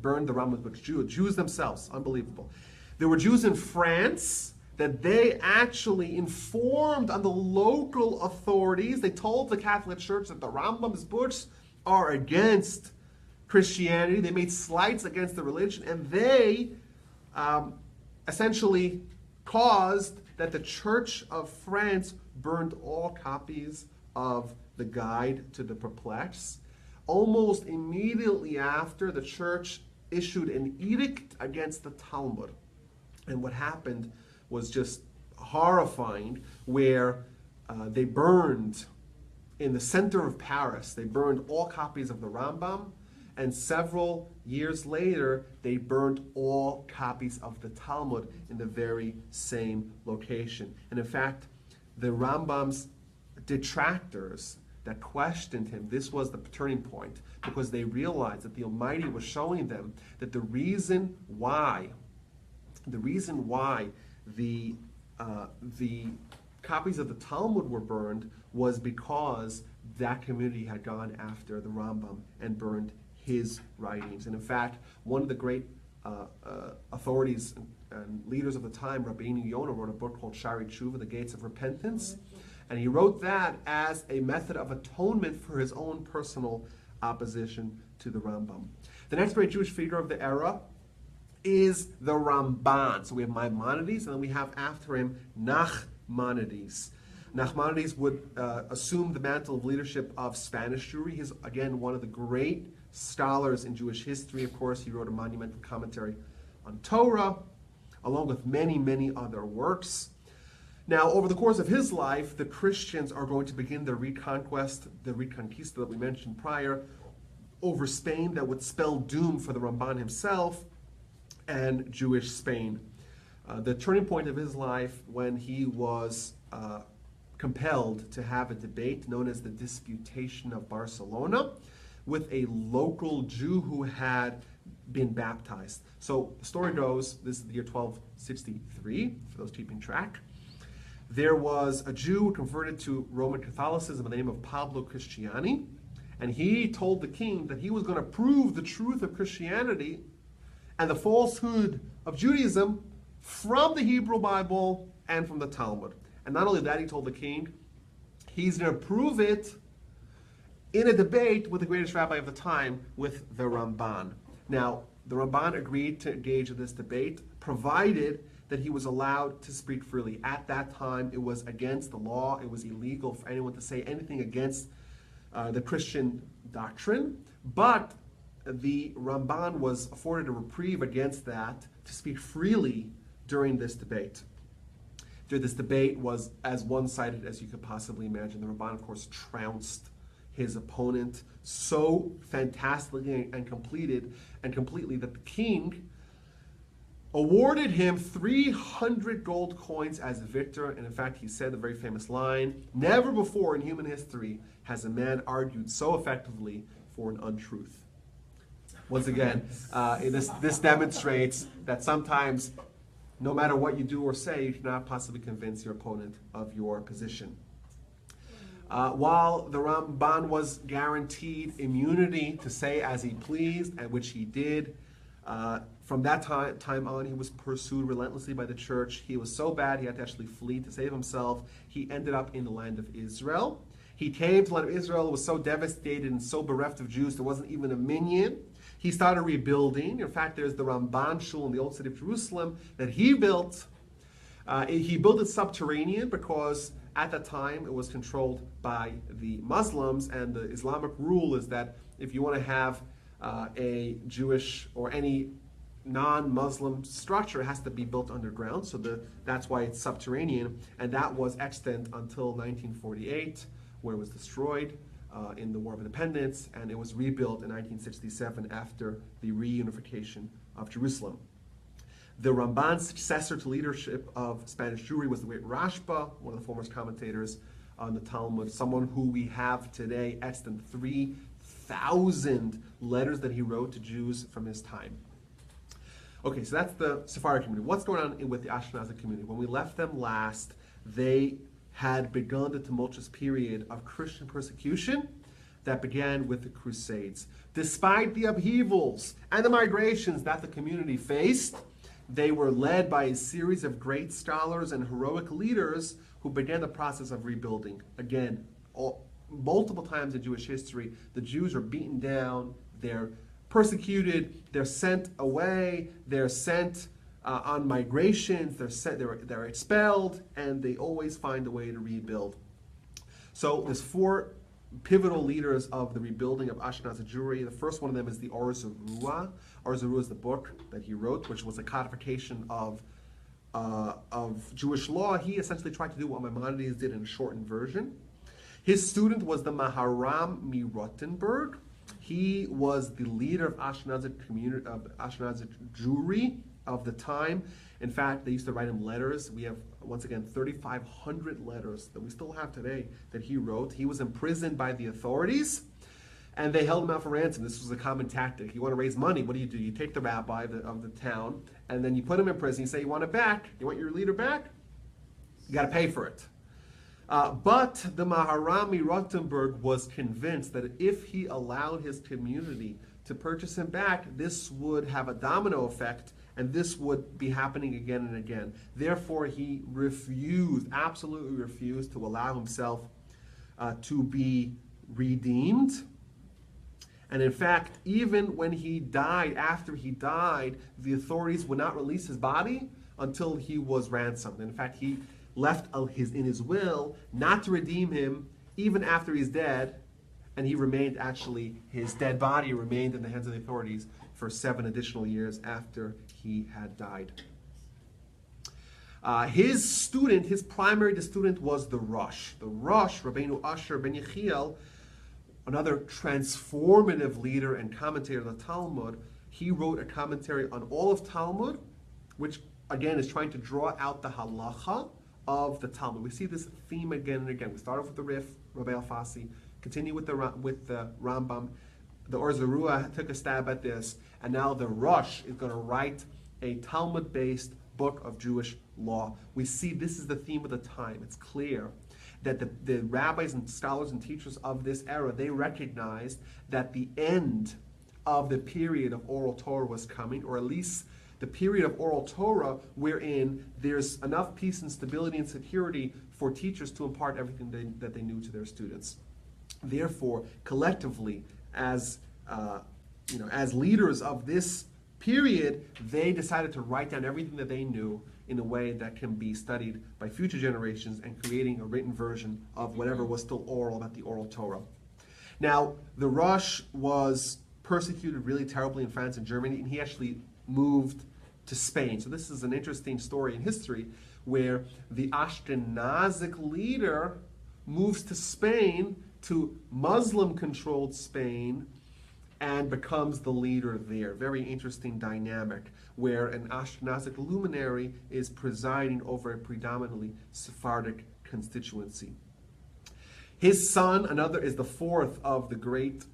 S1: Burned the Rambam's books. Jews themselves. Unbelievable. There were Jews in France that they actually informed on the local authorities. They told the Catholic Church that the Rambam's books are against Christianity. They made slights against the religion, and they essentially caused that the Church of France burned all copies of the Guide to the Perplexed. Almost immediately after, the church issued an edict against the Talmud. And what happened was just horrifying, where they burned, in the center of Paris, they burned all copies of the Rambam, and several years later, they burned all copies of the Talmud in the very same location. And in fact, the Rambam's detractors that questioned him, this was the turning point, because they realized that the Almighty was showing them that the reason why the copies of the Talmud were burned was because that community had gone after the Rambam and burned his writings. And in fact, one of the great authorities and leaders of the time, Rabbi Yonah, wrote a book called Shari Tshuva, The Gates of Repentance. And he wrote that as a method of atonement for his own personal opposition to the Rambam. The next great Jewish figure of the era is the Ramban. So we have Maimonides, and then we have after him Nachmanides. Nachmanides would assume the mantle of leadership of Spanish Jewry. He's, again, one of the great scholars in Jewish history. Of course, he wrote a monumental commentary on Torah, along with many, many other works. Now, over the course of his life, the Christians are going to begin their reconquest, the Reconquista that we mentioned prior, over Spain, that would spell doom for the Ramban himself and Jewish Spain. The turning point of his life when he was compelled to have a debate known as the Disputation of Barcelona with a local Jew who had been baptized. So the story goes, this is the year 1263, for those keeping track. There was a Jew who converted to Roman Catholicism by the name of Pablo Cristiani, and he told the king that he was going to prove the truth of Christianity and the falsehood of Judaism from the Hebrew Bible and from the Talmud. And not only that, he told the king, he's going to prove it in a debate with the greatest rabbi of the time, with the Ramban. Now, the Ramban agreed to engage in this debate, provided that he was allowed to speak freely. At that time, it was against the law. It was illegal for anyone to say anything against the Christian doctrine. But the Ramban was afforded a reprieve against that to speak freely during this debate. This debate was as one-sided as you could possibly imagine. The Ramban, of course, trounced his opponent so fantastically and completely that the king awarded him 300 gold coins as a victor. And in fact, he said the very famous line, "Never before in human history has a man argued so effectively for an untruth." Once again, this demonstrates that sometimes, no matter what you do or say, you cannot possibly convince your opponent of your position. While the Ramban was guaranteed immunity to say as he pleased, and which he did, from that time on, he was pursued relentlessly by the church. He was so bad, he had to actually flee to save himself. He ended up in the land of Israel. He came to the land of Israel, was so devastated and so bereft of Jews, there wasn't even a minyan. He started rebuilding. In fact, there's the Ramban Shul in the old city of Jerusalem that he built. He built it subterranean because at that time it was controlled by the Muslims, and the Islamic rule is that if you want to have a Jewish or any non-Muslim structure, it has to be built underground, so that's why it's subterranean, and that was extant until 1948, where it was destroyed in the War of Independence, and it was rebuilt in 1967 after the reunification of Jerusalem. The Ramban's successor to leadership of Spanish Jewry was the great Rashba, one of the foremost commentators on the Talmud, someone who we have today extant 3,000 letters that he wrote to Jews from his time. Okay, so that's the Sephardic community. What's going on with the Ashkenazi community? When we left them last, they had begun the tumultuous period of Christian persecution that began with the Crusades. Despite the upheavals and the migrations that the community faced, they were led by a series of great scholars and heroic leaders who began the process of rebuilding. Again, multiple times in Jewish history, the Jews are beaten down, they're persecuted, they're sent away, they're sent on migrations, they're expelled, and they always find a way to rebuild. So there's four pivotal leaders of the rebuilding of Ashkenazi Jewry. The first one of them is the Or Zarua. Or Zarua is the book that he wrote, which was a codification of Jewish law. He essentially tried to do what Maimonides did in a shortened version. His student was the Maharam Mirottenberg. He was the leader of Ashkenazi community, of Ashkenazi Jewry of the time. In fact, they used to write him letters. We have, once again, 3,500 letters that we still have today that he wrote. He was imprisoned by the authorities, and they held him out for ransom. This was a common tactic. You want to raise money, what do? You take the rabbi of the town, and then you put him in prison. You say, you want it back? You want your leader back? You got to pay for it. But the Maharami Rottenberg was convinced that if he allowed his community to purchase him back, this would have a domino effect, and this would be happening again and again. Therefore, he absolutely refused to allow himself to be redeemed. And in fact, even when he died, after he died, the authorities would not release his body until he was ransomed. In fact, he left in his will not to redeem him even after he's dead, and he remained, actually, his dead body remained in the hands of the authorities for 7 additional years after he had died. His primary student was the Rosh. The Rosh, Rabbeinu Asher ben Yechiel, another transformative leader and commentator of the Talmud. He wrote a commentary on all of Talmud, which again is trying to draw out the halacha of the Talmud. We see this theme again and again. We started with the Rif, Rabbi Alfasi, continue with the Rambam. The Or Zarua took a stab at this, and now the Rosh is going to write a Talmud-based book of Jewish law. We see this is the theme of the time. It's clear that the rabbis and scholars and teachers of this era, they recognized that the end of the period of oral Torah was coming, or at least the period of oral Torah wherein there's enough peace and stability and security for teachers to impart everything that they knew to their students. Therefore, collectively, as leaders of this period, they decided to write down everything that they knew in a way that can be studied by future generations, and creating a written version of whatever was still oral about the oral Torah. Now, the Rosh was persecuted really terribly in France and Germany, and he actually moved to Spain. So this is an interesting story in history where the Ashkenazic leader moves to Spain, to Muslim-controlled Spain, and becomes the leader there. Very interesting dynamic where an Ashkenazic luminary is presiding over a predominantly Sephardic constituency. His son, is the fourth of the great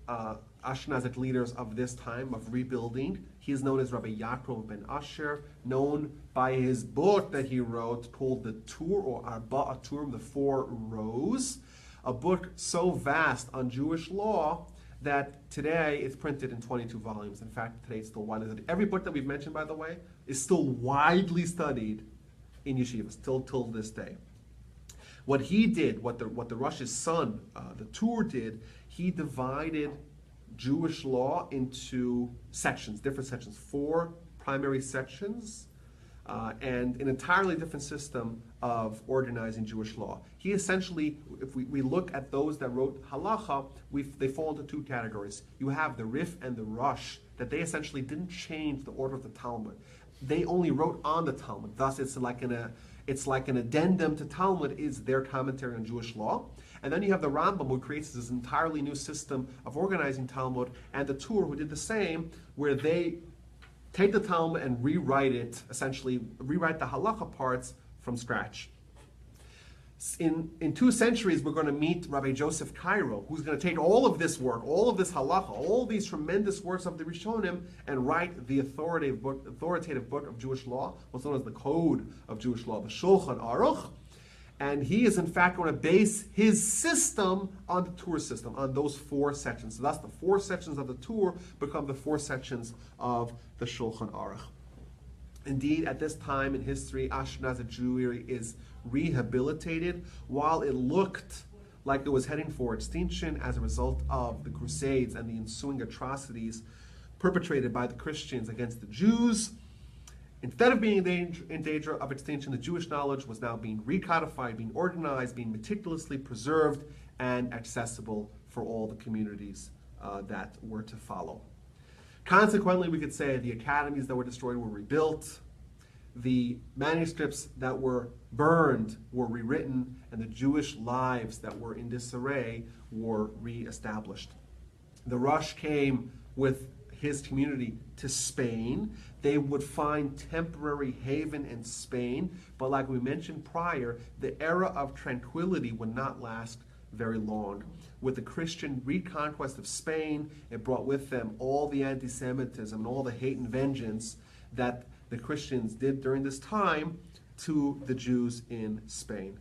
S1: Ashkenazic leaders of this time of rebuilding. He is known as Rabbi Yaakov ben Asher, known by his book that he wrote called the Tur, or Arba Turim, the Four Rows, a book so vast on Jewish law that today it's printed in 22 volumes. In fact, today it's still widely studied. Every book that we've mentioned, by the way, is still widely studied in yeshivas till this day. What he did, what the Rosh's son, the Tur, did, he divided Jewish law into sections, different sections, 4 primary sections, and an entirely different system of organizing Jewish law. He essentially, if we look at those that wrote halacha, they fall into 2 categories. You have the Rif and the Rosh, that they essentially didn't change the order of the Talmud. They only wrote on the Talmud. Thus, it's like an addendum to Talmud is their commentary on Jewish law. And then you have the Rambam, who creates this entirely new system of organizing Talmud, and the Tur, who did the same, where they take the Talmud and rewrite it, essentially rewrite the halacha parts from scratch. In 2 centuries, we're going to meet Rabbi Joseph Cairo, who's going to take all of this work, all of this halacha, all these tremendous works of the Rishonim, and write the authoritative book of Jewish law, what's known as the Code of Jewish law, the Shulchan Aruch. And he is in fact going to base his system on the Tur system, on those 4 sections. So that's the 4 sections of the Tur become the 4 sections of the Shulchan Aruch. Indeed, at this time in history, Ashkenazic Jewry is rehabilitated while it looked like it was heading for extinction as a result of the Crusades and the ensuing atrocities perpetrated by the Christians against the Jews. Instead of being in danger of extinction, the Jewish knowledge was now being recodified, being organized, being meticulously preserved, and accessible for all the communities that were to follow. Consequently, we could say the academies that were destroyed were rebuilt, the manuscripts that were burned were rewritten, and the Jewish lives that were in disarray were reestablished. The Rosh came with his community to Spain. They would find temporary haven in Spain, but like we mentioned prior, the era of tranquility would not last very long. With the Christian reconquest of Spain, it brought with them all the anti-Semitism and all the hate and vengeance that the Christians did during this time to the Jews in Spain.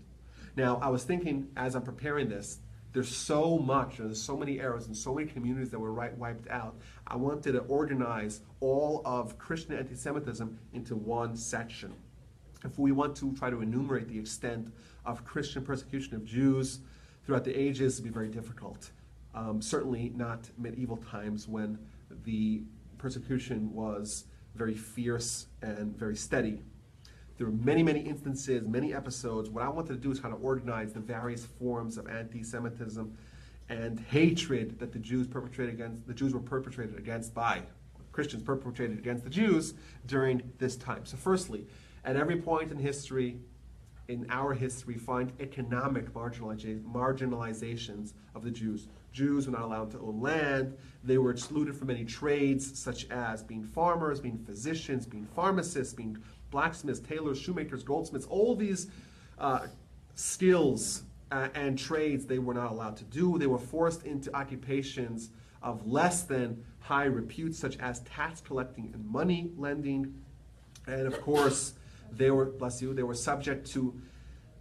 S1: Now, I was thinking as I'm preparing this, there's so much, and there's so many eras and so many communities that were wiped out. I wanted to organize all of Christian anti-Semitism into one section. If we want to try to enumerate the extent of Christian persecution of Jews throughout the ages, it would be very difficult. Certainly not medieval times when the persecution was very fierce and very steady. There were many, many instances, many episodes. What I wanted to do is kind of organize the various forms of anti-Semitism and hatred that the Jews were perpetrated against by Christians perpetrated against the Jews during this time. So firstly, at every point in history, in our history, find economic marginalizations of the Jews. Jews were not allowed to own land. They were excluded from many trades, such as being farmers, being physicians, being pharmacists, being blacksmiths, tailors, shoemakers, goldsmiths. All these skills and trades they were not allowed to do. They were forced into occupations of less than high repute, such as tax collecting and money lending. And of course, they were subject to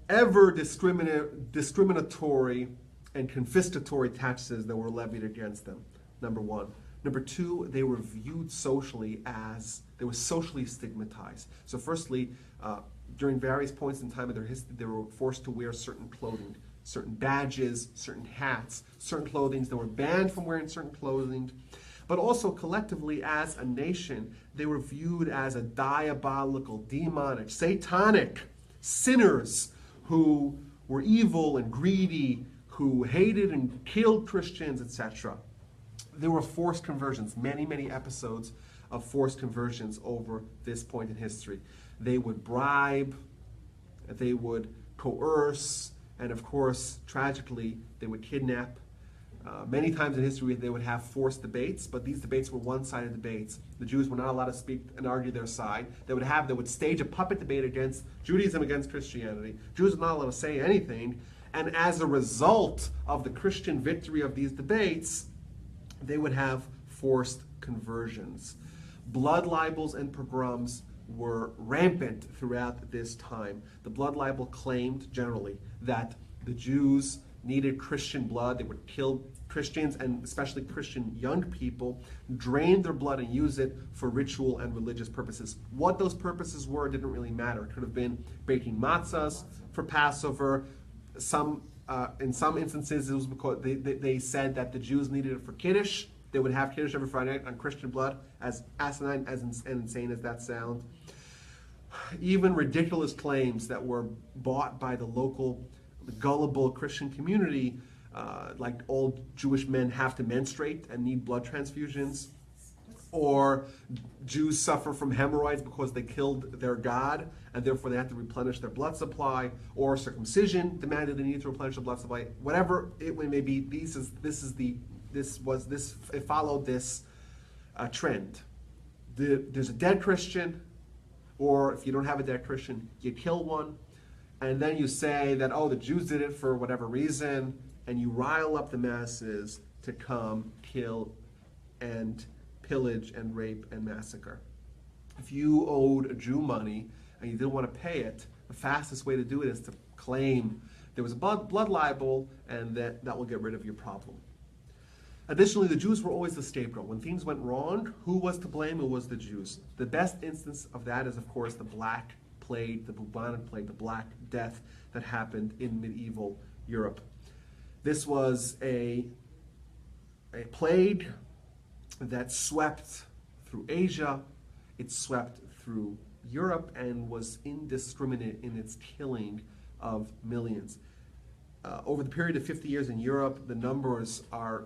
S1: ever discriminatory and confiscatory taxes that were levied against them, number one. Number two, they were viewed socially as, they were socially stigmatized. So firstly, during various points in time of their history, they were forced to wear certain clothing, certain badges, certain hats, certain clothing. They were banned from wearing certain clothing. But also collectively as a nation, they were viewed as a diabolical, demonic, satanic sinners who were evil and greedy, who hated and killed Christians, etc. there were forced conversions, many, many episodes of forced conversions over this point in history. They would bribe, they would coerce, and of course, tragically, they would kidnap. Many times in history, they would have forced debates, but these debates were one-sided debates. The Jews were not allowed to speak and argue their side. They would stage a puppet debate against Judaism, against Christianity. Jews were not allowed to say anything, and as a result of the Christian victory of these debates, they would have forced conversions. Blood libels and pogroms were rampant throughout this time. The blood libel claimed generally that the Jews needed Christian blood. They would kill Christians, and especially Christian young people, drain their blood and use it for ritual and religious purposes. What those purposes were didn't really matter. It could have been baking matzahs for Passover. In some instances, it was because they said that the Jews needed it for Kiddush. They would have Kiddush every Friday night on Christian blood, as asinine and insane as that sounds. Even ridiculous claims that were bought by the local gullible Christian community, like all Jewish men have to menstruate and need blood transfusions, or Jews suffer from hemorrhoids because they killed their god and therefore they had to replenish their blood supply, or circumcision demanded they need to replenish the blood supply. Whatever it may be, it followed this trend. There's a dead Christian, or if you don't have a dead Christian, you kill one, and then you say that, oh, the Jews did it for whatever reason, and you rile up the masses to come kill and pillage and rape and massacre. If you owed a Jew money and you didn't want to pay it, the fastest way to do it is to claim there was a blood libel, and that will get rid of your problem. Additionally, the Jews were always the scapegoat. When things went wrong, who was to blame? It was the Jews. The best instance of that is, of course, the Black Plague, the bubonic plague, the Black Death that happened in medieval Europe. This was a plague that swept through Asia, it swept through Europe, and was indiscriminate in its killing of millions. Over the period of 50 years in Europe, the numbers are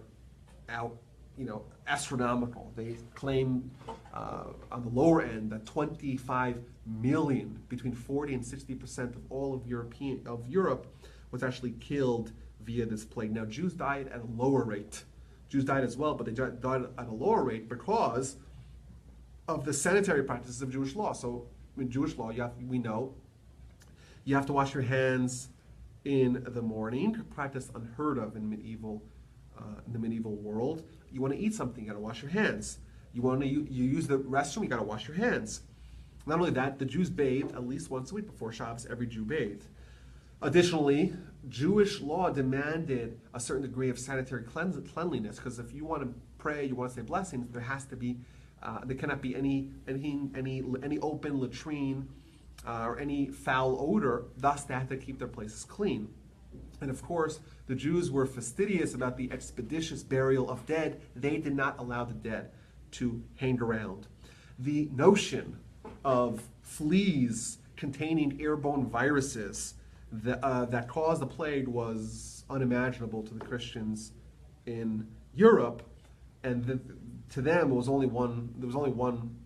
S1: astronomical. They claim on the lower end that 25 million, between 40 and 60% of all of Europe was actually killed via this plague. Now, Jews died at a lower rate. Jews died as well, but they died at a lower rate because of the sanitary practices of Jewish law. So in Jewish law, we know you have to wash your hands in the morning, practice unheard of in the medieval world. You want to eat something, you got to wash your hands. You use the restroom, you got to wash your hands. Not only that, the Jews bathed at least once a week. Before Shabbos, every Jew bathed. Additionally, Jewish law demanded a certain degree of sanitary cleanliness, because if you want to pray, you want to say blessings, there has to be, there cannot be any open latrine or any foul odor. Thus, they had to keep their places clean. And of course, the Jews were fastidious about the expeditious burial of dead. They did not allow the dead to hang around. The notion of fleas containing airborne viruses that caused the plague was unimaginable to the Christians in Europe, and to them there was only one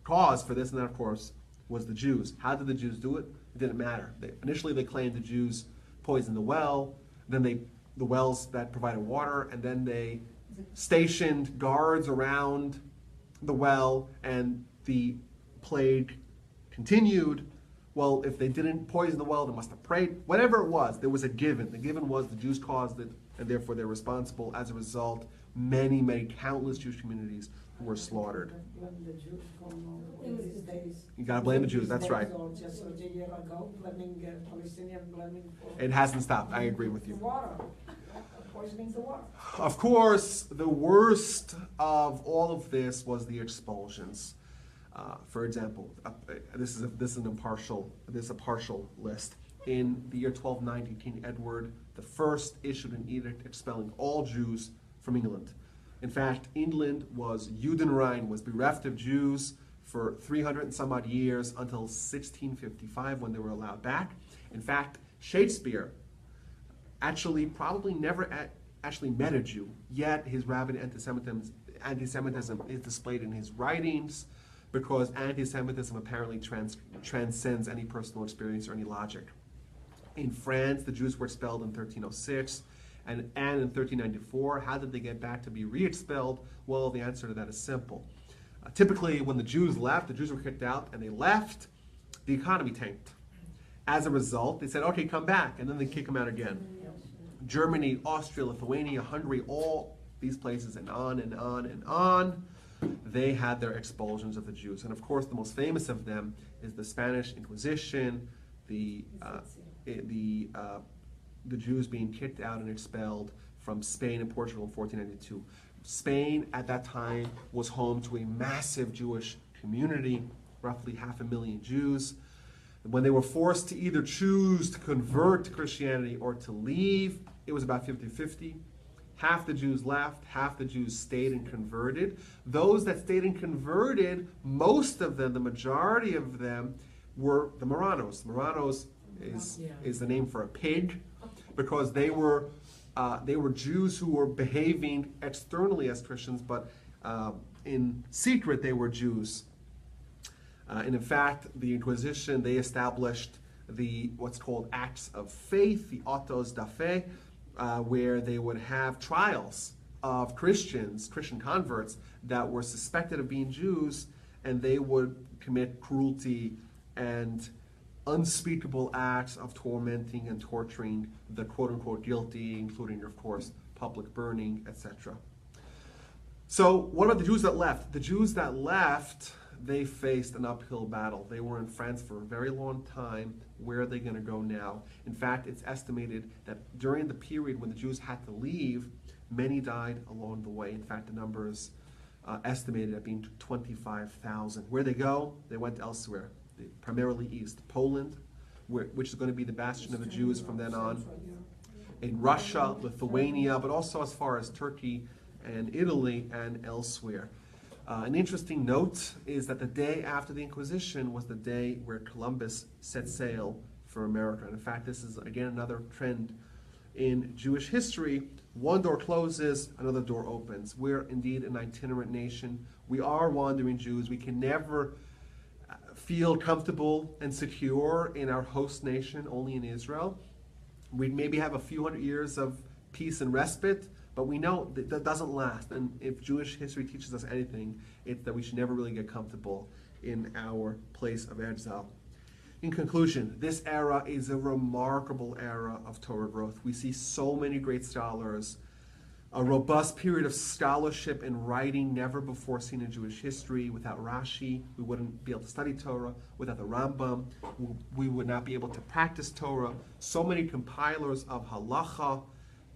S1: cause for this, and that, of course, was the Jews. How did the Jews do it? It didn't matter. Initially, they claimed the Jews poisoned the well, then the wells that provided water, and then they stationed guards around the well, and the plague continued. Well, if they didn't poison the well, they must have prayed. Whatever it was, there was a given. The given was the Jews caused it, and therefore they're responsible. As a result, many, countless Jewish communities were slaughtered. You gotta blame the Jews, that's right. It hasn't stopped, I agree with you. Of course, the worst of all of this was the expulsions. For example, this is a partial list. In the year 1290, King Edward I issued an edict expelling all Jews from England. In fact, England was Judenrein, was bereft of Jews for 300 and some odd years until 1655, when they were allowed back. In fact, Shakespeare actually probably never actually met a Jew, yet his rabid anti-Semitism is displayed in his writings, because anti-Semitism apparently transcends any personal experience or any logic. In France, the Jews were expelled in 1306 and in 1394. How did they get back to be re-expelled? Well, the answer to that is simple. Typically, when the Jews left, the Jews were kicked out, and they left, the economy tanked. As a result, they said, okay, come back, and then they kick them out again. Germany, Austria, Lithuania, Hungary, all these places, and on and on and on, they had their expulsions of the Jews. And of course, the most famous of them is the Spanish Inquisition, the Jews being kicked out and expelled from Spain and Portugal in 1492. Spain at that time was home to a massive Jewish community, roughly 500,000 Jews. When they were forced to either choose to convert to Christianity or to leave, it was about 50-50. Half the Jews left, half the Jews stayed and converted. Those that stayed and converted, most of them, the majority of them, were the Marranos. Marranos is the name for a pig, because they were Jews who were behaving externally as Christians, but in secret they were Jews. And in fact, the Inquisition, they established what's called acts of faith, the autos da fe, where they would have trials of Christian converts that were suspected of being Jews, and they would commit cruelty and unspeakable acts of tormenting and torturing the quote-unquote guilty, including, of course, public burning, etc. So what about the Jews that left? The Jews that left, they faced an uphill battle. They were in France for a very long time. Where are they going to go now? In fact, it's estimated that during the period when the Jews had to leave, many died along the way. In fact, the number is estimated at being 25,000. Where they go? They went elsewhere, primarily east. Poland, which is going to be the bastion of the Jews from then on. In Russia, Lithuania, but also as far as Turkey and Italy and elsewhere. An interesting note is that the day after the Inquisition was the day where Columbus set sail for America. And in fact, this is again another trend in Jewish history. One door closes, another door opens. We're indeed an itinerant nation. We are wandering Jews. We can never feel comfortable and secure in our host nation, only in Israel. We maybe have a few hundred years of peace and respite, but we know that doesn't last. And if Jewish history teaches us anything, it's that we should never really get comfortable in our place of exile. In conclusion, this era is a remarkable era of Torah growth. We see so many great scholars, a robust period of scholarship and writing never before seen in Jewish history. Without Rashi, we wouldn't be able to study Torah. Without the Rambam, we would not be able to practice Torah. So many compilers of halacha,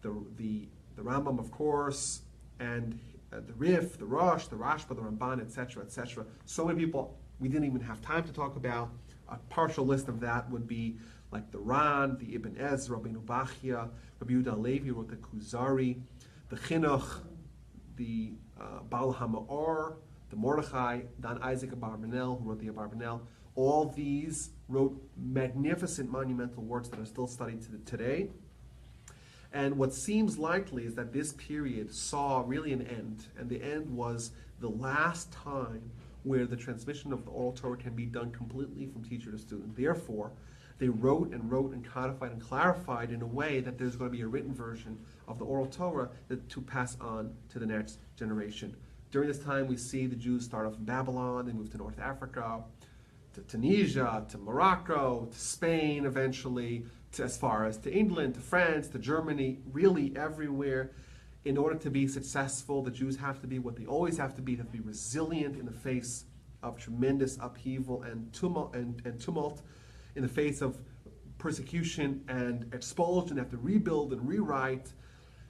S1: the Rambam, of course, and the Rif, the Rosh, the Rashba, the Ramban, etc., etc. So many people we didn't even have time to talk about. A partial list of that would be like the Ran, the Ibn Ezra, Rabbeinu Bachya, Rabbi Yehuda Halevi wrote the Kuzari, the Chinuch, the Baal HaMa'or, the Mordechai, Don Isaac Abarbanel, who wrote the Abarbanel. All these wrote magnificent monumental works that are still studied today. And what seems likely is that this period saw really an end, and the end was the last time where the transmission of the oral Torah can be done completely from teacher to student. Therefore, they wrote and codified and clarified in a way that there's going to be a written version of the oral Torah to pass on to the next generation. During this time, we see the Jews start off in Babylon, they move to North Africa, to Tunisia, to Morocco, to Spain eventually, as far as to England, to France, to Germany, really everywhere. In order to be successful, the Jews have to be what they always have to be resilient in the face of tremendous upheaval and tumult, in the face of persecution and expulsion. They have to rebuild and rewrite,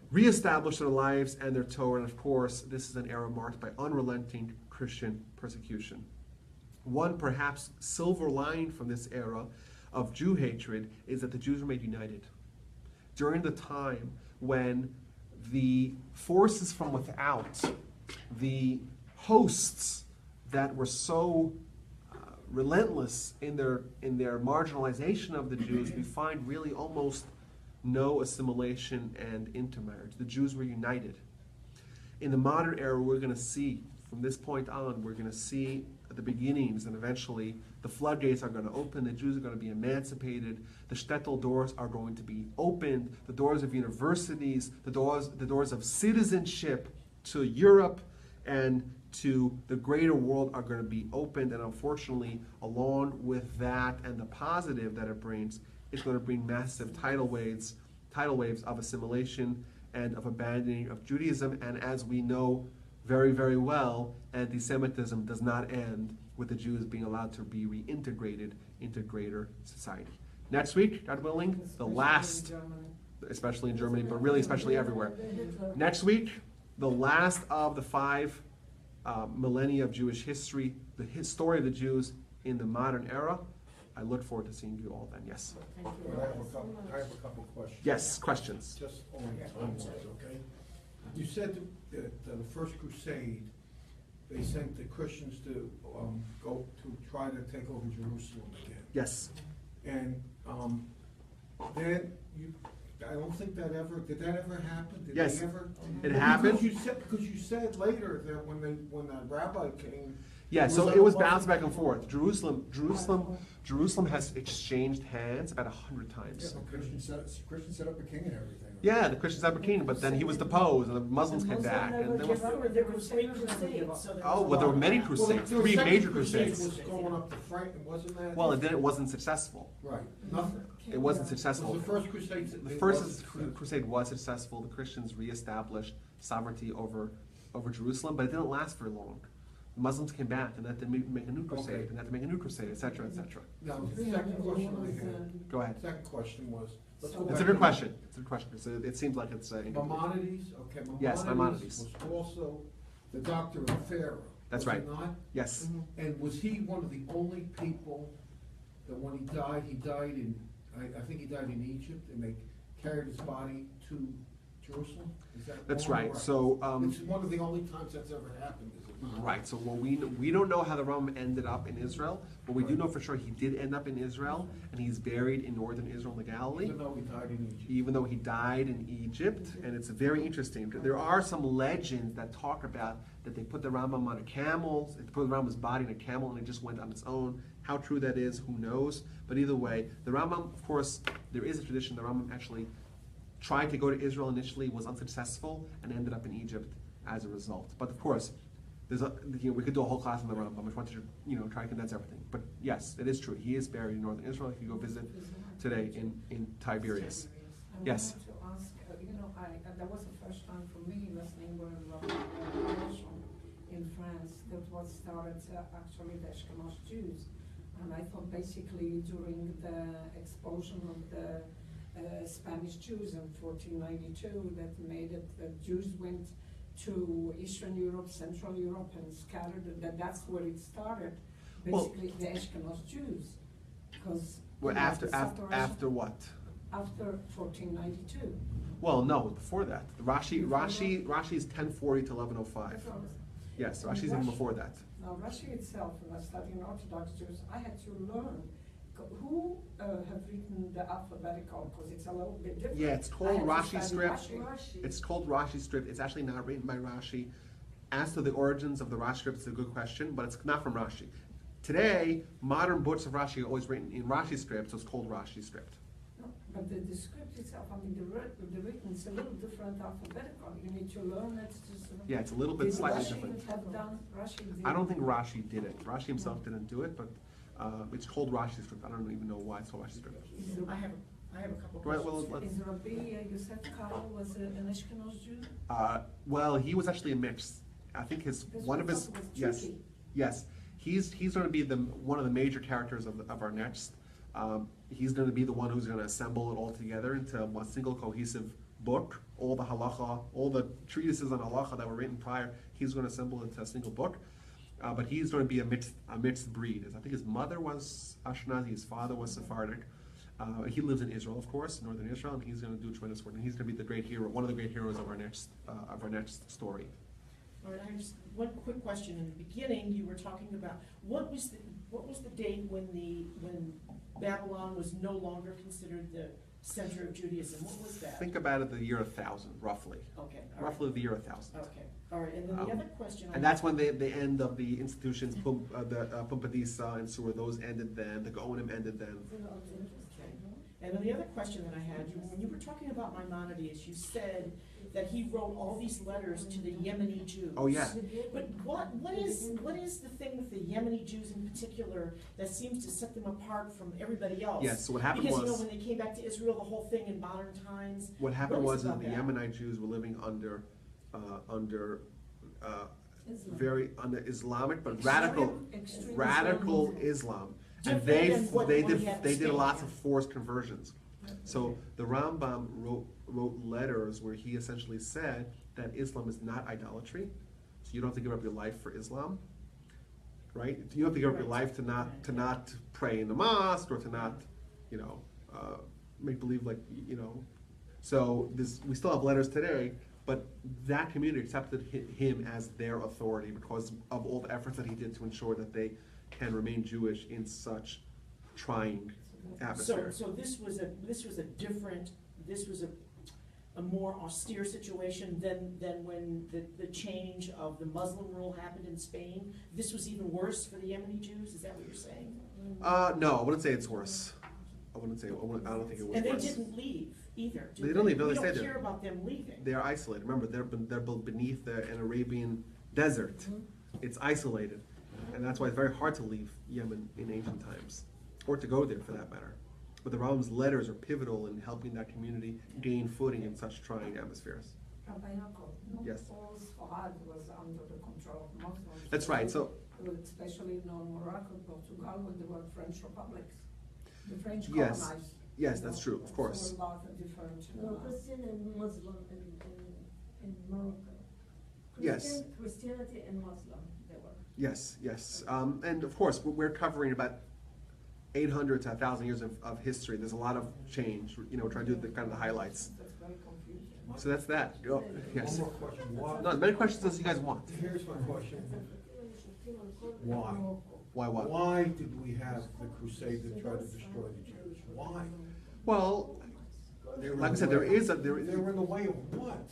S1: reestablish their lives and their Torah. And of course, this is an era marked by unrelenting Christian persecution. One perhaps silver lining from this era of Jew hatred is that the Jews were made united. During the time when the forces from without, the hosts that were so relentless in their marginalization of the Jews, we find really almost no assimilation and intermarriage. The Jews were united. In the modern era, we're going to see, from this point on, we're going to see the beginnings, and eventually the floodgates are going to open, the Jews are going to be emancipated, the shtetl doors are going to be opened, the doors of universities, the doors of citizenship to Europe and to the greater world are going to be opened, and unfortunately, along with that and the positive that it brings, it's going to bring massive tidal waves of assimilation and of abandoning of Judaism. And as we know very, very well, anti-Semitism does not end with the Jews being allowed to be reintegrated into greater society. Next week, God willing, the last, especially in Germany, but really especially everywhere. Next week, the last of the 5 millennia of Jewish history, the story of the Jews in the modern era. I look forward to seeing you all then. Yes?
S3: I have a couple questions.
S1: Yes, questions.
S3: Just on time-wise, okay? You said that the First Crusade, they sent the Christians to go to try to take over Jerusalem again.
S1: Yes.
S3: And then I don't think did that ever happen? Did
S1: Yes,
S3: they ever?
S1: it happened.
S3: Because you said later that when the rabbi came.
S1: Yeah, so it was bounced back and forth. Jerusalem has exchanged hands about 100 times.
S4: Yeah, the Christians set up a king and everything.
S1: Yeah, the Christians had a king, but then he was deposed, and the Muslims came back. And there was,
S5: There were 3 crusades. So
S1: oh, well, there were many crusades, 3 major crusades.
S3: Was going up to Frank, wasn't that?
S1: Well, and then it wasn't successful.
S3: Right, nothing.
S1: It wasn't successful.
S3: Was the First Crusade?
S1: The first crusade was successful. The Christians reestablished sovereignty over Jerusalem, but it didn't last very long. The Muslims came back, and had to make a new crusade,
S3: Okay.
S1: and had to make a new crusade, etc., etc.
S3: Now, the second question I had.
S1: Go ahead.
S3: Second question was. let's go
S1: It's
S3: back
S1: a good
S3: to-
S1: question. It's a good question. It seems like it's a.
S3: Maimonides, okay,
S1: Yes, Maimonides.
S3: was also the doctor of Pharaoh.
S1: That's
S3: was
S1: right.
S3: he not?
S1: Yes.
S3: And was he one of the only people that when he died in, I think he died in Egypt, and they carried his body to Jerusalem? Is that
S1: That's
S3: wrong or
S1: right. So,
S3: It's one of the only times that's ever happened, is it not?
S1: right. So we don't know how the Rambam ended up in Israel, but we do know for sure he did end up in Israel, and he's buried in northern Israel in the Galilee.
S3: Even though he died in Egypt.
S1: Even though he died in Egypt, and it's very interesting. There are some legends that talk about that they put the Rambam on a camel, they put the Rambam's body in a camel, and it just went on its own. How true that is, who knows? But either way, the Rambam, of course, there is a tradition. The Rambam actually tried to go to Israel initially, was unsuccessful, and ended up in Egypt as a result. But of course, we could do a whole class on the Rambam. I just wanted to try to condense everything. But yes, it is true. He is buried in northern Israel. If you go visit today in Tiberias. Yes.
S2: I wanted to ask, that was the first time for me listening when Rabbi in France that was started actually the Ashkenaz Jews. And I thought basically during the expulsion of the Spanish Jews in 1492 that made it that Jews went to Eastern Europe, Central Europe, and scattered. That's where it started. Basically, the Ashkenaz Jews, because
S1: After what?
S2: After 1492.
S1: Well, no, before that. Rashi is 1040 to 1105. Yes, Rashi's even before that.
S2: Now, Rashi itself, when I studied Orthodox Jews, I had to learn who have written the alphabetical, because it's a little bit different.
S1: Yeah, it's
S2: I
S1: called
S2: had to
S1: Rashi
S2: study
S1: script.
S2: Rashi.
S1: It's called Rashi script. It's actually not written by Rashi. As to the origins of the Rashi script, it's a good question, but it's not from Rashi. Today, modern books of Rashi are always written in Rashi script, so it's called Rashi script.
S2: No, but the script itself, the written is a little different alphabetical. You need to learn it.
S1: Yeah, it's a little bit slightly
S2: Rashi
S1: different.
S2: have done, Rashi did.
S1: I don't think Rashi did it. Rashi himself didn't do it, but it's called Rashi script. I don't even know why it's called Rashi script.
S5: I have a couple
S1: Right,
S5: questions.
S1: well,
S2: Is Rabbi Yosef Karo was an Ashkenaz Jew?
S1: Well, he was actually a mix. I think one of his
S2: was
S1: yes. He's going to be one of the major characters of our next. He's going to be the one who's going to assemble it all together into one single cohesive book. All the halacha, all the treatises on halacha that were written prior, he's going to assemble into a single book. But he's going to be a mixed breed. I think his mother was Ashkenazi, his father was Sephardic. He lives in Israel, of course, northern Israel, and he's going to do tremendous work. And he's going to be the great hero, one of the great heroes of our next story.
S5: All right, I have just one quick question. In the beginning, you were talking about what was the date when Babylon was no longer considered center of Judaism? What was that?
S1: Think about it, the year 1000, roughly.
S5: Okay, all right.
S1: Roughly the year 1000.
S5: Okay, all right, and then the other question I
S1: And that's when the end of the institutions, Pumbedisa and Sur, those ended then, the Gaonim ended then.
S5: Okay. And then the other question that I had, when you were talking about Maimonides, you said that he wrote all these letters to the Yemeni Jews.
S1: Oh, yeah.
S5: But what is the thing with the Yemeni Jews in particular that seems to set them apart from everybody else?
S1: Yes, so what happened
S5: Because,
S1: was,
S5: when they came back to Israel, the whole thing in modern times.
S1: what happened
S5: What
S1: was
S5: is
S1: that
S5: it
S1: the
S5: about
S1: Yemenite Jews were living under
S2: Islam.
S1: under Islamic, but
S2: Extreme
S1: radical
S2: Islam.
S1: Islam. And
S5: Different
S1: they
S5: than what we have
S1: they did
S5: today,
S1: lots
S5: yeah.
S1: of forced conversions. So the Rambam wrote letters where he essentially said that Islam is not idolatry, so you don't have to give up your life for Islam, right? You don't have to give up your life to not pray in the mosque or to not, make believe like, So we still have letters today, but that community accepted him as their authority because of all the efforts that he did to ensure that they can remain Jewish in such trying atmosphere.
S5: So this was a more austere situation than when the change of the Muslim rule happened in Spain. This was even worse for the Yemeni Jews. Is that what you're saying?
S1: No, I wouldn't say it's worse. I don't think it was
S5: And they
S1: worse.
S5: didn't leave either.
S1: They didn't leave, no,
S5: We
S1: they
S5: don't
S1: stayed there.
S5: care about them leaving.
S1: They're isolated. Remember, they're beneath an Arabian desert. It's isolated, and that's why it's very hard to leave Yemen in ancient times, or to go there for that matter. But the Rambam's letters are pivotal in helping that community gain footing in such trying atmospheres.
S2: Rabbi Yaakov, not
S1: Yes.
S2: all Sfarad was under the control of Muslims.
S1: That's right, so-
S2: Especially in Morocco, Portugal, when there were French republics. The French
S1: Yes.
S2: colonized.
S1: Yes, that's true, of course.
S2: So a lot of different.
S6: No, Christian and Muslim in Morocco.
S1: Yes.
S6: Christianity and Muslim, they were.
S1: Yes, yes. And of course, we're covering about 800 to 1,000 years of history. There's a lot of change. We're trying to do the kind of the highlights.
S2: That's very confusing.
S1: So that's that. Oh, yes.
S3: One more question. Why?
S1: No, as many questions as you guys want.
S3: Here's my question. Why?
S1: Why what?
S3: Why did we have the crusade that tried to destroy the Jews? Why?
S1: Well,
S3: They were
S1: like I
S3: in
S1: said,
S3: the
S1: there
S3: way-
S1: is a,
S3: They were in the way of what?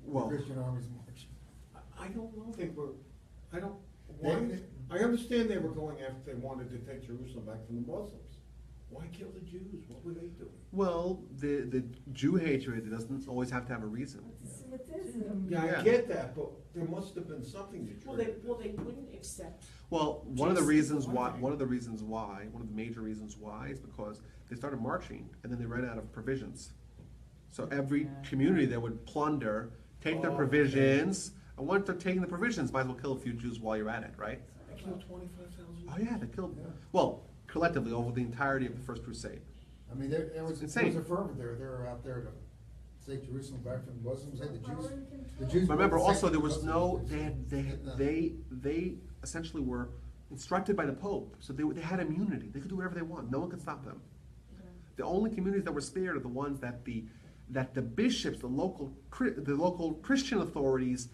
S1: well,
S4: Christian armies marching.
S3: I don't know,
S4: They-
S3: I understand they were going after, they wanted to take Jerusalem back from the Muslims. Why kill the Jews? What were they doing?
S1: well, the Jew hatred doesn't always have to have a reason.
S6: Semitism.
S3: Yeah,
S1: Yeah.
S3: I get that, but there must have been something that
S5: Well,
S3: triggered
S5: they wouldn't accept.
S1: Well, one of the
S5: Jason,
S1: major reasons why is because they started marching and then they ran out of provisions. So every community that would plunder, take their
S3: Oh,
S1: provisions, and once they're taking the provisions, might as well kill a few Jews while you're at it, right?
S3: They killed 25,000.
S1: Oh yeah, they killed,
S4: Yeah.
S1: well, collectively over the entirety of the First Crusade.
S4: I mean, there was
S1: Insane.
S4: a fervor there. They were out there to take Jerusalem back from the Muslims. Hey, the Jews.
S1: But remember,
S4: were
S1: also,
S4: the
S1: there was
S4: same
S1: no,
S4: Muslims.
S1: they essentially were instructed by the Pope, so they had immunity, they could do whatever they want, no one could stop them. The only communities that were spared are the ones that the bishops, the local Christian authorities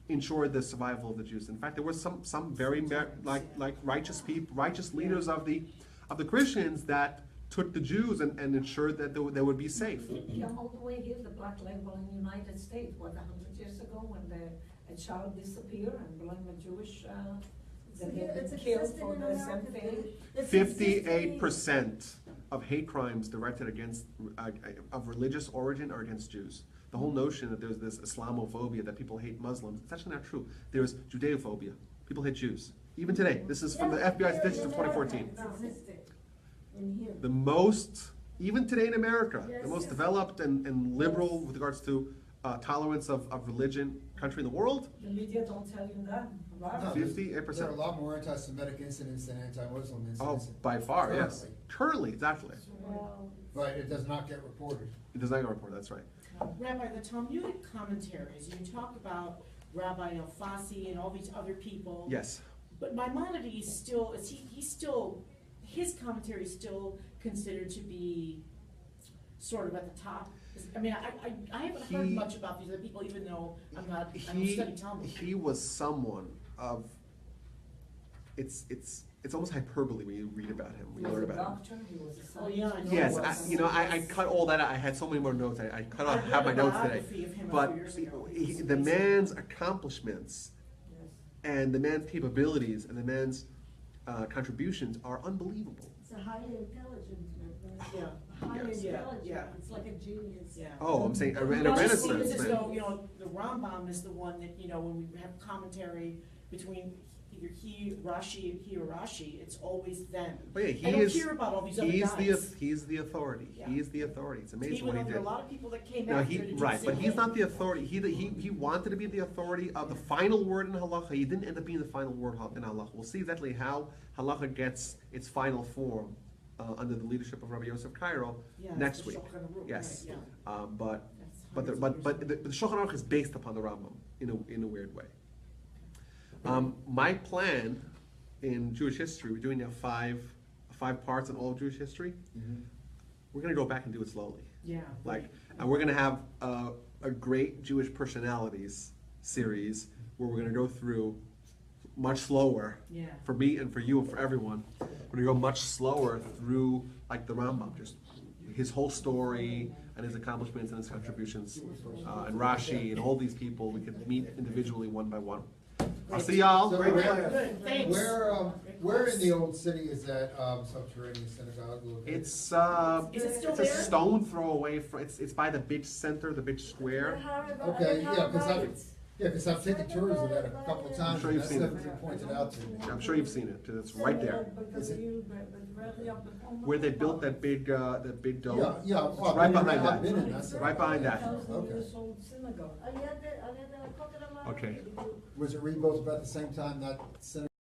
S1: ensured the survival of the Jews. In fact, there were some very righteous people, righteous leaders of the Christians that took the Jews and ensured that they would be safe.
S2: Yeah, all the way here, the black label in the United States, 100 years ago, when a child disappeared and blamed a Jewish, that they
S6: It's
S2: been killed
S6: existing
S2: for
S6: in
S2: the same
S6: America
S2: thing.
S6: today. It's
S1: 58% of hate crimes directed against of religious origin are against Jews. The whole notion that there's this Islamophobia, that people hate Muslims, it's actually not true. There's Judeophobia. People hate Jews. Even today. This is from the FBI statistics of 2014.
S6: It's existing in here.
S1: The most, even today in America,
S6: Yes,
S1: the most
S6: yes.
S1: developed and liberal with regards to tolerance of religion country in the world,
S2: The media don't tell you that, right?
S4: No,
S1: 58%.
S4: There are a lot more anti-Semitic incidents than anti-Muslim
S1: oh,
S4: incidents.
S1: by far, yes.
S4: Currently.
S1: Currently, exactly.
S6: Well,
S4: But it does not get reported.
S1: It does not get reported, that's right.
S5: Rabbi, the Talmudic commentaries, you talk about Rabbi Alfasi and all these other people.
S1: Yes.
S5: But Maimonides still, his commentary is still considered to be sort of at the top. I mean, I haven't heard
S1: He-
S5: much about these other people, even though I don't study Talmud.
S1: He was someone of, it's it's almost hyperbole when you read about him, when
S2: He
S1: you
S2: was
S1: learn
S2: a
S1: about him.
S2: doctor, he was a
S5: Oh, yeah, I
S2: scientist.
S5: know.
S1: Yes, I cut all that out. I had so many more notes. I cut off half my notes today.
S5: biography of him a
S1: But
S5: few years ago.
S1: the man's accomplishments
S2: Yes.
S1: and the man's capabilities and the man's contributions are unbelievable.
S6: It's a highly intelligent man.
S5: Yeah.
S6: Highly
S1: Yes.
S6: intelligent,
S5: Yeah.
S6: it's like a genius.
S5: Yeah.
S1: Oh, I'm saying, in a
S5: It just
S1: renaissance,
S5: seems as
S1: man.
S5: though, you know, the Rambam is the one that, you know, when we have commentary between either he or Rashi, it's always them.
S1: Oh, yeah, he
S5: I don't
S1: is-
S5: hear about all these other
S1: He's
S5: guys.
S1: the authority.
S5: Yeah.
S1: He is the authority. It's amazing
S5: Even
S1: what
S5: though
S1: he
S5: there
S1: did.
S5: are a lot of people that came
S1: No,
S5: after to do the
S1: right,
S5: same
S1: but he's
S5: thing.
S1: not the authority. He wanted to be the authority of the final word in halacha. He didn't end up being the final word in halacha. We'll see exactly how halacha gets its final form under the leadership of Rabbi Yosef Cairo
S5: Yeah,
S1: next
S5: the
S1: week.
S5: Shulchan Aruch,
S1: Yes,
S5: right, yeah.
S1: but
S5: That's
S1: but the,
S5: hundreds of
S1: but
S5: years
S1: but the Shulchan Aruch is based upon the Rambam in a weird way. My plan in Jewish history, we're doing now five parts in all of Jewish history. We're going to go back and do it slowly.
S5: Yeah.
S1: And we're going to have a great Jewish personalities series where we're going to go through much slower.
S5: Yeah.
S1: For me and for you and for everyone, we're going to go much slower through like the Rambam, just his whole story and his accomplishments and his contributions, and Rashi and all these people. We could meet individually one by one. I'll see y'all.
S4: So
S1: Great
S4: where-
S1: plan.
S5: Good, thanks.
S4: Where in the old city is that subterranean synagogue located?
S1: It's
S5: Is it still
S1: it's
S5: there?
S1: a stone throw away from. It's by the big center, the big square.
S4: Okay, yeah, because I've taken tours of that a couple of times,
S1: sure
S4: and
S1: you've
S4: that's
S1: seen
S4: never
S1: it.
S4: been pointed out to me.
S1: I'm sure you've seen it. 'Cause it's right there, where
S2: Where
S1: they built that big dome.
S4: Yeah, yeah.
S1: It's right behind
S4: I've been
S1: that.
S4: in, that's it.
S1: Right behind that.
S4: Okay.
S1: Okay.
S4: Was it rebuilt about the same time that synagogue?